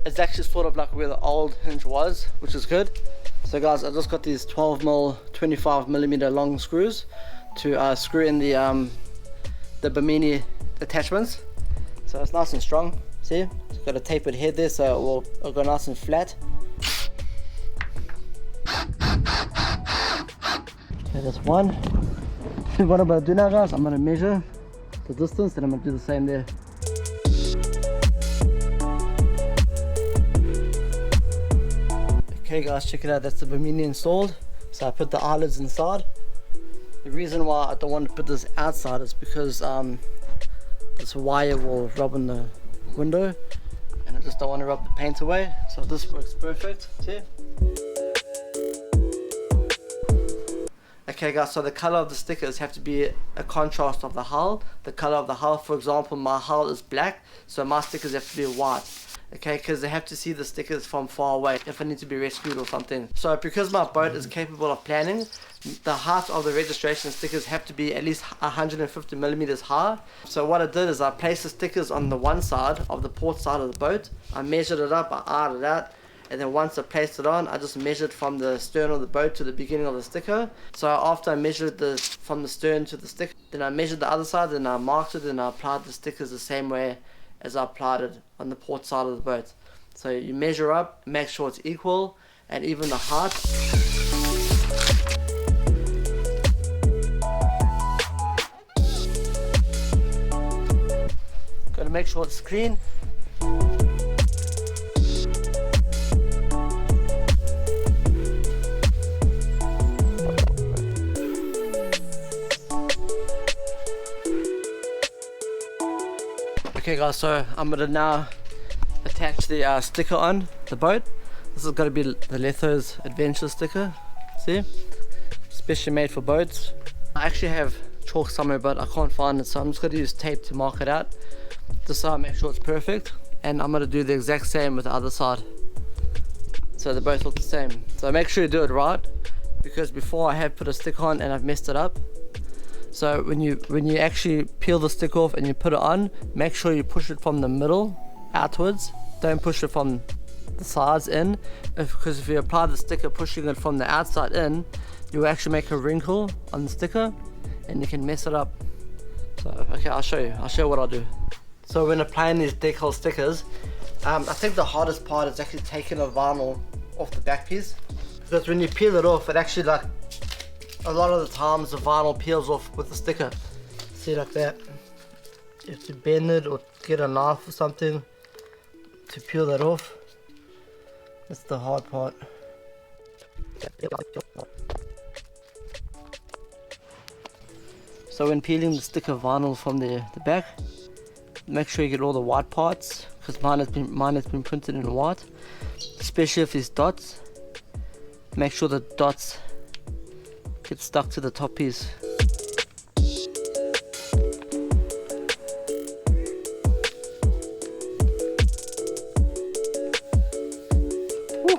It's actually sort of like where the old hinge was, which is good. So guys, I just got these 12mm, 25mm long screws to screw in the Bimini attachments. So it's nice and strong. See, it's got a tapered head there, so it'll go nice and flat. Okay, that's one. What I'm going to do now, guys, I'm going to measure the distance, and I'm going to do the same there. Okay guys, check it out, that's the Bimini installed. So I put the eyelids inside. The reason why I don't want to put this outside is because this wire will rub on the window, and I just don't want to rub the paint away. So this works perfect. See? Okay guys, so the color of the stickers have to be a contrast of the hull. The color of the hull, for example, my hull is black, so my stickers have to be white. okay, because they have to see the stickers from far away if I need to be rescued or something. So because my boat is capable of planning, the height of the registration stickers have to be at least 150 millimeters high. So what I did is I placed the stickers on the one side of the port side of the boat. I measured it up, I eyed it out, and then once I placed it on, I just measured from the stern of the boat to the beginning of the sticker. So after I measured from the stern to the sticker, then I measured the other side, and I marked it, and I applied the stickers the same way as I applied it on the port side of the boat. So you measure up, make sure it's equal, and even the height. Got to make sure it's clean. Okay guys, so I'm going to now attach the sticker on the boat. This is going to be the Letho's Adventure sticker, see? Specially made for boats. I actually have chalk somewhere but I can't find it, so I'm just going to use tape to mark it out. Just so I make sure it's perfect. And I'm going to do the exact same with the other side, so they both look the same. So make sure you do it right, because before I have put a sticker on and I've messed it up. So when you actually peel the stick off and you put it on, make sure you push it from the middle outwards. Don't push it from the sides in, because if you apply the sticker pushing it from the outside in, you will actually make a wrinkle on the sticker and you can mess it up. So okay, I'll show you what I'll do. So when applying these decal stickers, I think the hardest part is actually taking the vinyl off the back piece, because when you peel it off, it actually, like, a lot of the times the vinyl peels off with the sticker. See, like that. You have to bend it or get a knife or something to peel that off. That's the hard part. So when peeling the sticker vinyl from the back, make sure you get all the white parts, because mine has been printed in white. Especially if there's dots, make sure the dots get stuck to the top piece. Woo.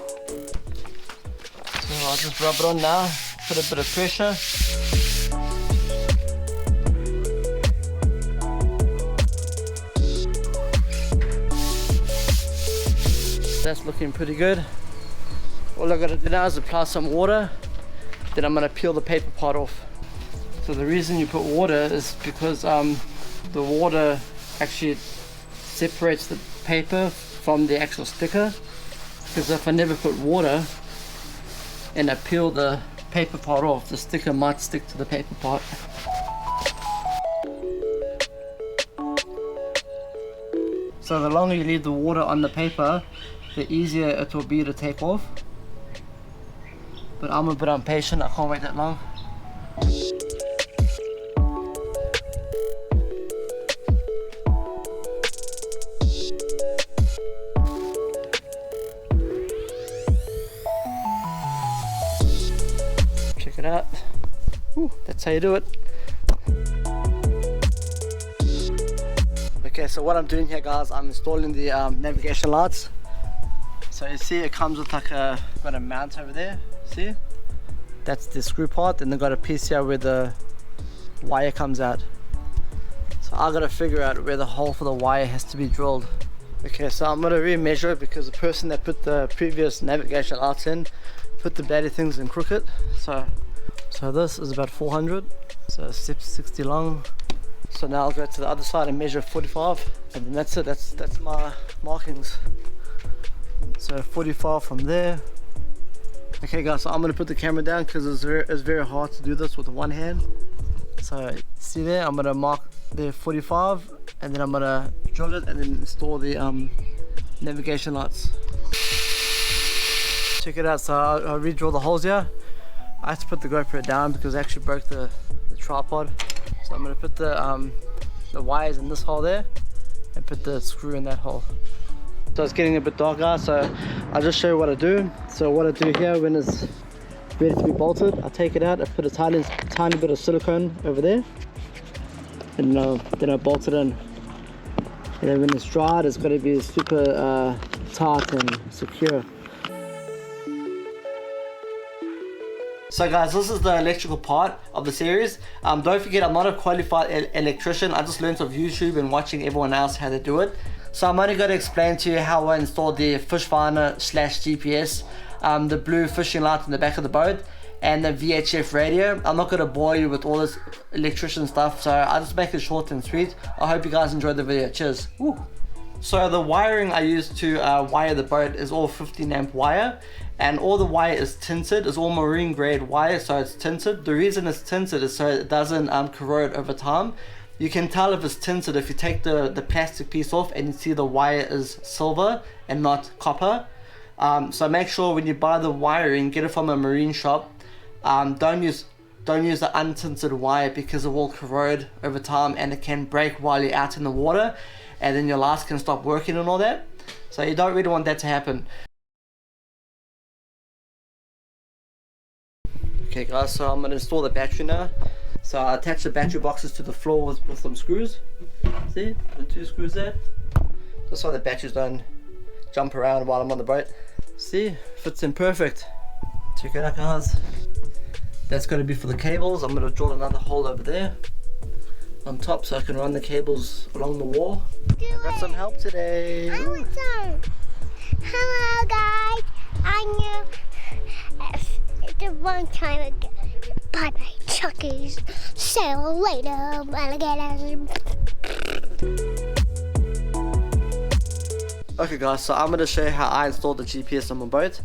So I'll just rub it on now, put a bit of pressure. That's looking pretty good. All I gotta do now is apply some water. Then I'm going to peel the paper part off. So the reason you put water is because the water actually separates the paper from the actual sticker. Because if I never put water and I peel the paper part off, the sticker might stick to the paper part. So the longer you leave the water on the paper, the easier it will be to take off. But I'm a bit impatient, I can't wait that long. Check it out. Ooh, that's how you do it. Okay, so what I'm doing here, guys, I'm installing the navigation lights. So you see it comes with like got a mount over there. See, that's the screw part, and they've got a piece here where the wire comes out. So I gotta figure out where the hole for the wire has to be drilled. Okay, so I'm gonna re-measure it, because the person that put the previous navigation lights in put the bloody things in crooked. So this is about 400, so 60 long. So now I'll go to the other side and measure 45, and then that's it. That's my markings. So 45 from there. Okay guys, so I'm going to put the camera down because it's very hard to do this with one hand. So see there, I'm going to mark the 45, and then I'm going to drill it and then install the navigation lights. Check it out, so I'll re-drill the holes here. I had to put the GoPro down because I actually broke the tripod. So I'm going to put the wires in this hole there and put the screw in that hole. So it's getting a bit dark, guys, so I'll just show you what I do. So what I do here, when it's ready to be bolted, I take it out, I put a tiny bit of silicone over there, and then I bolt it in. And then when it's dried, it's got to be super tight and secure. So guys, this is the electrical part of the series. Don't forget, I'm not a qualified electrician. I just learned off YouTube and watching everyone else how to do it. So I'm only going to explain to you how I installed the fish finder / GPS, the blue fishing light in the back of the boat, and the VHF radio. I'm not going to bore you with all this electrician stuff, so I'll just make it short and sweet. I hope you guys enjoyed the video. Cheers. Woo. So the wiring I used to wire the boat is all 15 amp wire, and all the wire is tinted. It's all marine grade wire, so it's tinted. The reason it's tinted is so it doesn't corrode over time. You can tell if it's tinted if you take the plastic piece off and you see the wire is silver and not copper. So make sure when you buy the wiring, get it from a marine shop. Don't use the untinted wire because it will corrode over time and it can break while you're out in the water, and then your lights can stop working and all that. So you don't really want that to happen. Okay guys, so I'm going to install the battery now. So I attach the battery boxes to the floor with some screws. See, the 2 screws there. Just so the batteries don't jump around while I'm on the boat. See, fits in perfect. Check it out guys. That's going to be for the cables. I'm going to drill another hole over there on top so I can run the cables along the wall. I got some help today.
I want some. Hello guys, I knew it's a long time ago. Bye bye Chuckies. See you later, alligators.
Okay guys, so I'm going to show you how I installed the GPS on my boat.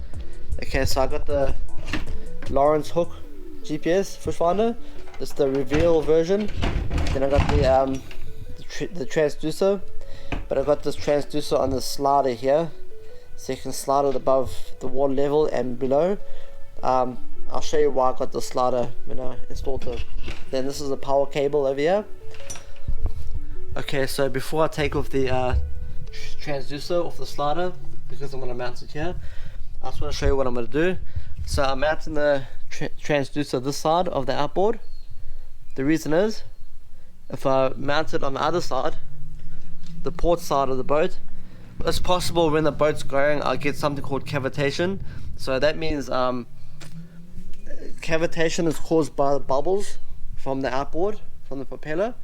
Okay, so I got the Lawrence hook GPS fish finder. It's the reveal version. Then I got the transducer, but I got this transducer on the slider here, so you can slide it above the water level and below. I'll show you why I got the slider when I installed it. Then this is a power cable over here. Okay, so before I take off the transducer off the slider, because I'm going to mount it here, I just want to show you what I'm going to do. So I'm mounting the transducer this side of the outboard. The reason is, if I mount it on the other side, the port side of the boat, it's possible when the boat's going I'll get something called cavitation. So that means cavitation is caused by the bubbles from the outboard, from the propeller.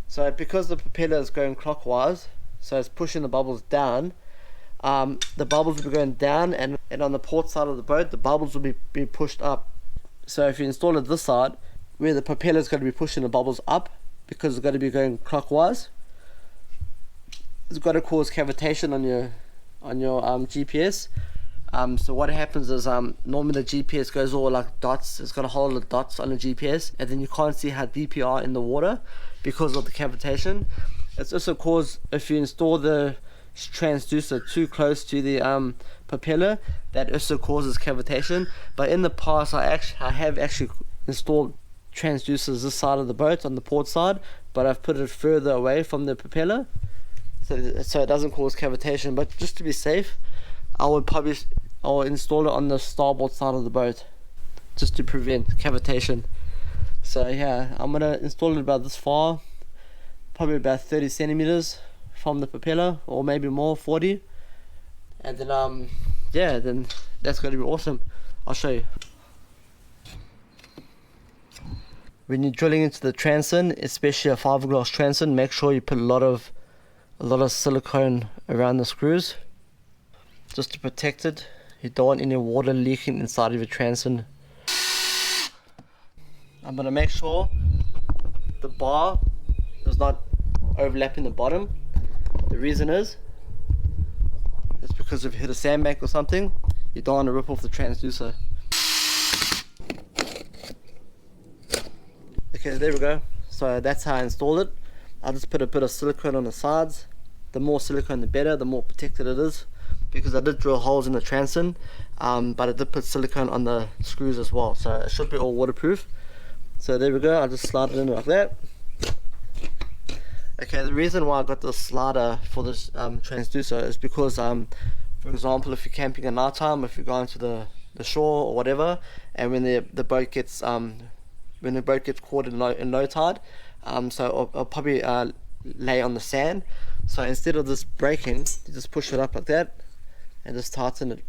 So because the propeller is going clockwise, so it's pushing the bubbles down, the bubbles will be going down, and on the port side of the boat the bubbles will be pushed up. So if you install it this side, where the propeller is going to be pushing the bubbles up because it's going to be going clockwise, it's going to cause cavitation on your GPS. So what happens is normally the GPS goes all like dots. It's got a whole lot of dots on the GPS, and then you can't see how deep you are in the water because of the cavitation. It's also caused if you install the transducer too close to the propeller, that also causes cavitation. But in the past I have actually installed transducers this side of the boat on the port side, but I've put it further away from the propeller so it doesn't cause cavitation. But just to be safe, I will install it on the starboard side of the boat just to prevent cavitation. So yeah, I'm gonna install it about this far, probably about 30 centimeters from the propeller, or maybe more, 40, and then yeah, then that's going to be awesome. I'll show you. When you're drilling into the transom, especially a fiberglass transom, make sure you put a lot of silicone around the screws just to protect it. You don't want any water leaking inside of your transom. I'm going to make sure the bar is not overlapping the bottom. The reason is, it's because if you hit a sandbank or something, you don't want to rip off the transducer. Okay, there we go. So that's how I installed it. I just put a bit of silicone on the sides. The more silicone the better, the more protected it is, because I did drill holes in the transom, but I did put silicone on the screws as well, so it should be all waterproof. So there we go, I just slide it in like that. Okay, the reason why I got the slider for this transducer is because for example, if you're camping at night time, if you're going to the shore or whatever, and when the boat gets caught in low tide, so I'll probably lay on the sand. So instead of this breaking, you just push it up like that and just tighten it.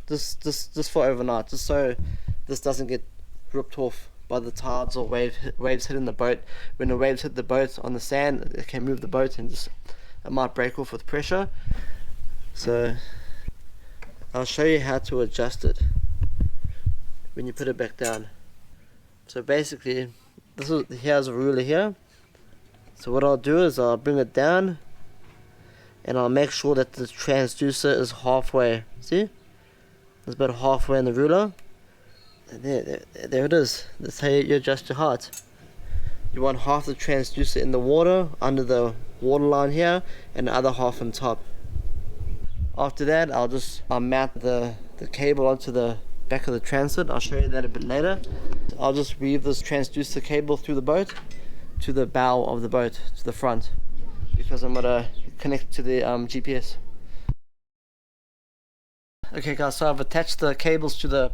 Just for overnight, just so this doesn't get ripped off by the tides or waves hitting the boat. When the waves hit the boat on the sand, it can move the boat and just it might break off with pressure. So I'll show you how to adjust it when you put it back down. So basically, here's a ruler here. So what I'll do is I'll bring it down and I'll make sure that the transducer is halfway. See? It's about halfway in the ruler. And there it is. That's how you adjust your height. You want half the transducer in the water, under the water line here, and the other half on top. After that, I'll mount the cable onto the back of the transit. I'll show you that a bit later. I'll just weave this transducer cable through the boat to the bow of the boat, to the front, because I'm gonna connect to the GPS. Okay guys, so I've attached the cables to the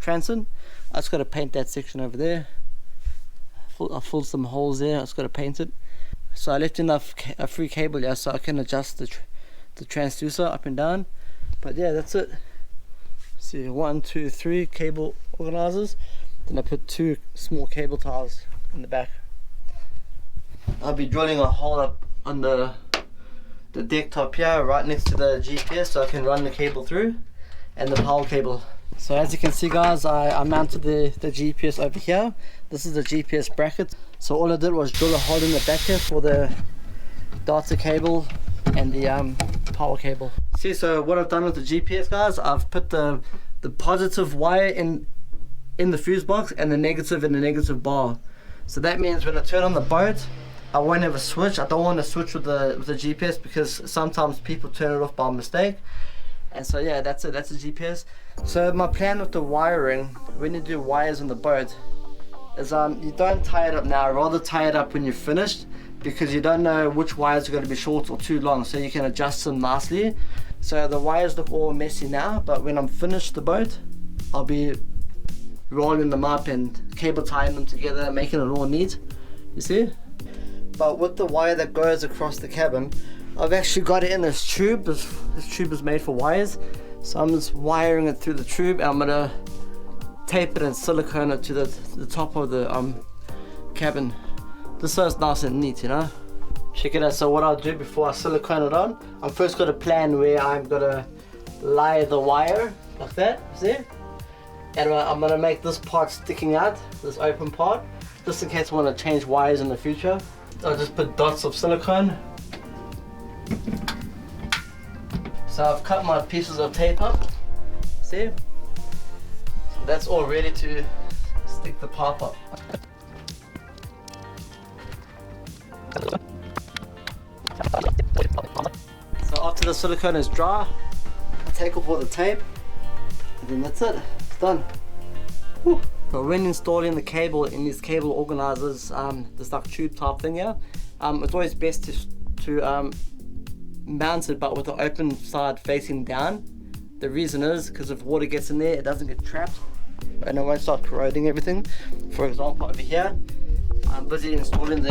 transit. I just got to paint that section over there. I filled some holes there. I just got to paint it. So I left enough a free cable here so I can adjust the transducer up and down. But yeah, that's it. See, 1, 2, 3 cable organizers. Then I put 2 small cable ties in the back. I'll be drilling a hole up under the deck top here, right next to the GPS, so I can run the cable through, and the power cable. So as you can see guys, I mounted the GPS over here. This is the GPS bracket. So all I did was drill a hole in the back here for the data cable and the power cable. See, so what I've done with the GPS guys, I've put the positive wire in the fuse box and the negative in the negative bar. So that means when I turn on the boat, I won't have a switch. I don't want to switch with the GPS because sometimes people turn it off by mistake. And so yeah, that's it, that's the GPS. So my plan with the wiring, when you do wires on the boat, is you don't tie it up now, rather tie it up when you're finished, because you don't know which wires are going to be short or too long, so you can adjust them nicely. So the wires look all messy now, but when I'm finished the boat, I'll be rolling them up and cable tying them together, making it all neat, you see? But with the wire that goes across the cabin, I've actually got it in this tube. This tube is made for wires, so I'm just wiring it through the tube, and I'm gonna tape it and silicone it to the top of the cabin, just so it's nice and neat, you know. Check it out. So what I'll do before I silicone it on, I'm first got a plan where I'm gonna lay the wire like that, see? And I'm gonna make this part sticking out, this open part, just in case I want to change wires in the future. I'll just put dots of silicone. So I've cut my pieces of tape up, see? So that's all ready to stick the pipe up. So after the silicone is dry, I take off all the tape, and then that's it, it's done. Whew. So when installing the cable in these cable organizers, this like tube type thing here, it's always best to mount it but with the open side facing down. The reason is because if water gets in there, it doesn't get trapped and it won't start corroding everything. For example, over here, I'm busy installing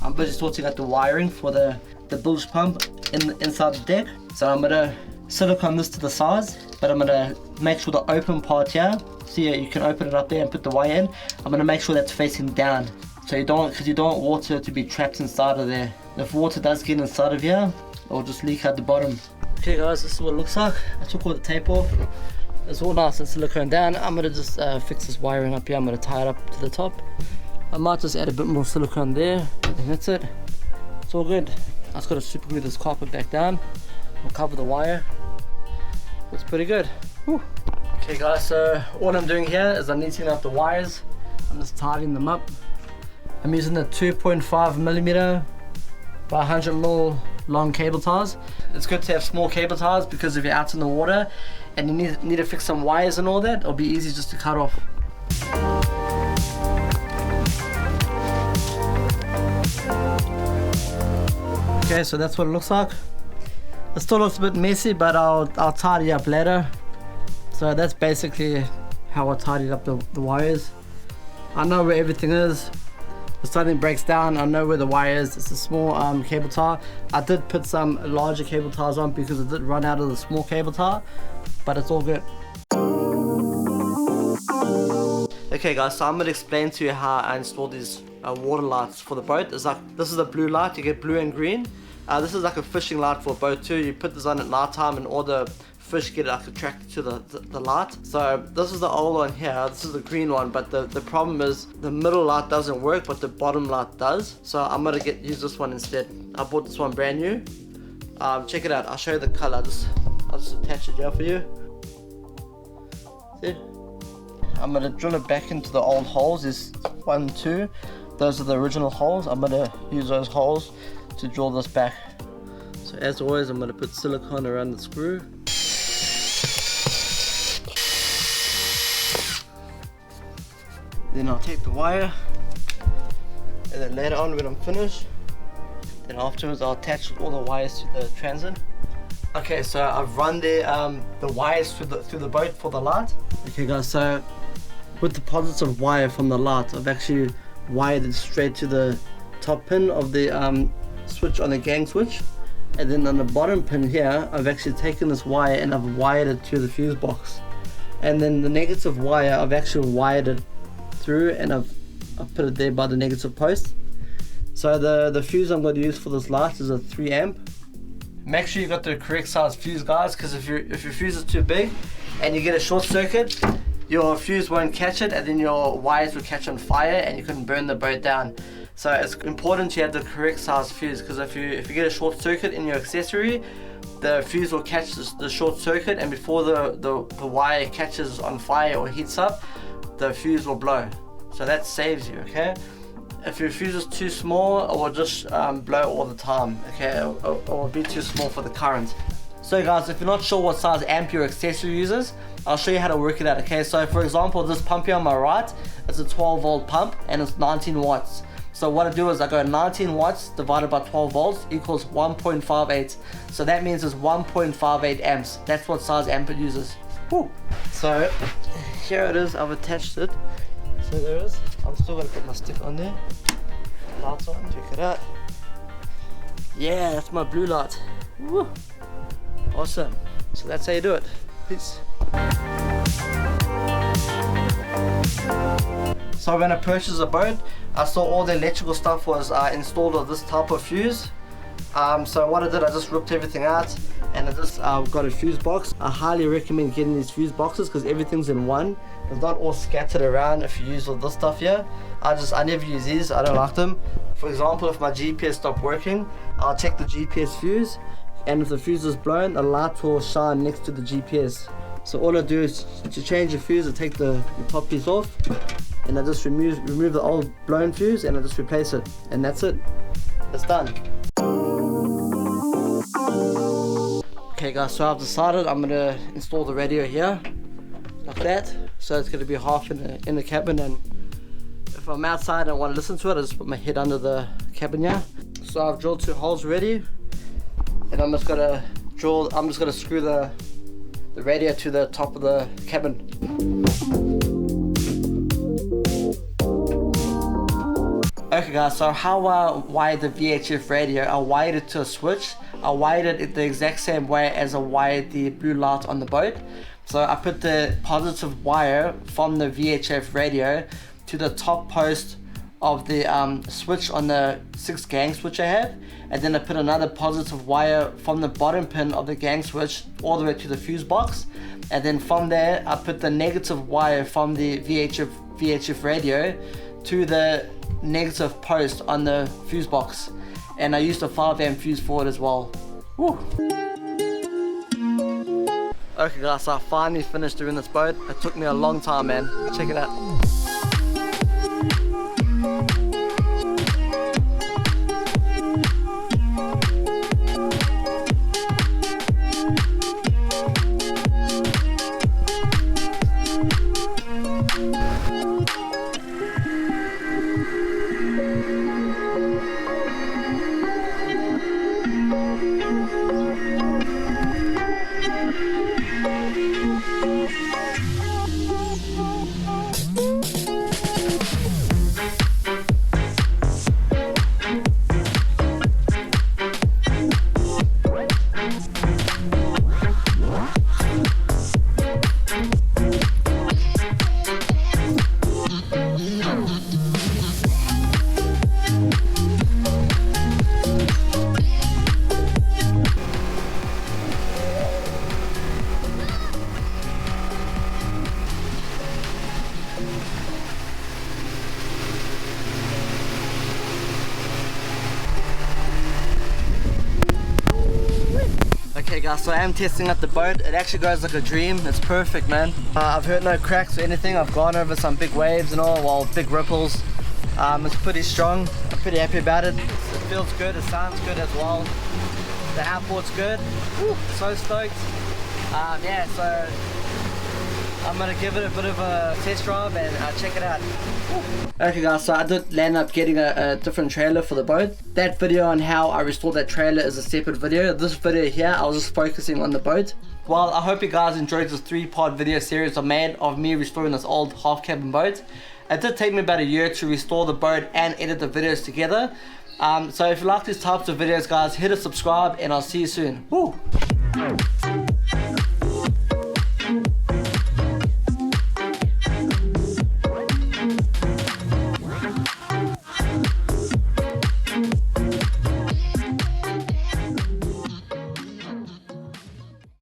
I'm busy sorting out the wiring for the bilge pump inside the deck. So I'm gonna silicone this to the size, but I'm gonna make sure the open part here, see, you can open it up there and put the wire in. I'm gonna make sure that's facing down, so you don't want water to be trapped inside of there. If water does get inside of here, it'll just leak out the bottom. Okay guys, this is what it looks like. I took all the tape off. It's all nice and silicone down. I'm gonna just fix this wiring up here. I'm gonna tie it up to the top. I might just add a bit more silicone there, and that's it. It's all good. I just gotta super glue this carpet back down. I'll cover the wire. Looks pretty good. Whew. Okay guys, so all I'm doing here is I'm neatening up the wires. I'm just tidying them up. I'm using the 2.5mm by 100mm long cable ties. It's good to have small cable ties because if you're out in the water and you need to fix some wires and all that, it'll be easy just to cut off. Okay, so that's what it looks like. It still looks a bit messy, but I'll tidy up later. So that's basically how I tidied up the wires. I know where everything is. if something breaks down, I know where the wire is. It's a small cable tie. I did put some larger cable ties on because it did run out of the small cable tie, but it's all good. Okay guys, so I'm going to explain to you how I install these water lights for the boat. It's like, this is the blue light, you get blue and green. This is like a fishing light for a boat too. You put this on at night time and all the fish get like attracted to the light. So this is the old one here, this is the green one, but the problem is the middle light doesn't work but the bottom light does. So I'm gonna use this one instead. I bought this one brand new. Check it out, I'll show you the color. I'll just attach it here for you. See? I'm gonna drill it back into the old holes. There's 1, 2, those are the original holes. I'm gonna use those holes to drill this back. So as always, I'm gonna put silicone around the screw. Then I'll take the wire, and then later on when I'm finished, then afterwards I'll attach all the wires to the transit. Okay, so I've run the wires through the boat for the light. Okay guys, so with the positive wire from the light, I've actually wired it straight to the top pin of the switch on the gang switch, and then on the bottom pin here, I've actually taken this wire and I've wired it to the fuse box, and then the negative wire I've actually wired it through, and I've put it there by the negative post. So the fuse I'm going to use for this light is a 3 amp. Make sure you got the correct size fuse guys, because if your fuse is too big and you get a short circuit, your fuse won't catch it and then your wires will catch on fire and you can burn the boat down. So it's important to have the correct size fuse, because if you get a short circuit in your accessory, the fuse will catch the short circuit, and before the wire catches on fire or heats up, the fuse will blow. So that saves you, okay? If your fuse is too small, it will just blow all the time, okay? It will be too small for the current. So guys, if you're not sure what size amp your accessory uses, I'll show you how to work it out, okay? So for example, this pump here on my right, it's a 12 volt pump and it's 19 watts. So what I do is I go 19 watts divided by 12 volts equals 1.58. So that means it's 1.58 amps. That's what size amp it uses. Woo. So here it is, I've attached it. So there it is. I'm still gonna put my stick on there. Lights on, check it out. Yeah, that's my blue light. Woo. Awesome. So that's how you do it. Peace. So when I purchased a boat, I saw all the electrical stuff was installed on this type of fuse. So what I did, I just ripped everything out and I just got a fuse box. I highly recommend getting these fuse boxes because everything's in one. It's not all scattered around if you use all this stuff here. I never use these, I don't like them. For example, if my GPS stopped working, I'll check the GPS fuse, and if the fuse is blown, the light will shine next to the GPS. So all I do is to change the fuse, I take the top piece off, and I just remove the old blown fuse and I just replace it, and that's it. It's done. Okay guys, so I've decided I'm gonna install the radio here, like that. So it's gonna be half in the cabin, and if I'm outside and I want to listen to it, I just put my head under the cabin here. So I've drilled 2 holes ready, and I'm just gonna screw the radio to the top of the cabin. Okay guys, so how I wired the VHF radio, I wired it to a switch. I wired it the exact same way as I wired the blue light on the boat. So I put the positive wire from the VHF radio to the top post of the switch on the 6 gang switch I have, and then I put another positive wire from the bottom pin of the gang switch all the way to the fuse box, and then from there I put the negative wire from the VHF radio to the negative post on the fuse box, and I used a 5 amp fuse for it as well. Woo. Okay guys, so I finally finished doing this boat. It took me a long time, man. Check it out. guys, so I am testing out the boat. It actually goes like a dream. It's perfect, man. I've heard no cracks or anything. I've gone over some big waves and all, well, big ripples. It's pretty strong. I'm pretty happy about it. It feels good. It sounds good as well. The outboard's good. Woo, so stoked. Yeah, so I'm gonna give it a bit of a test drive and check it out. Okay guys, so I did land up getting a different trailer for the boat. That video on how I restored that trailer is a separate video. This video here, I was just focusing on the boat. Well, I hope you guys enjoyed this 3-part video series I made of me restoring this old half cabin boat. It did take me about a year to restore the boat and edit the videos together. So if you like these types of videos guys, hit a subscribe and I'll see you soon. Woo!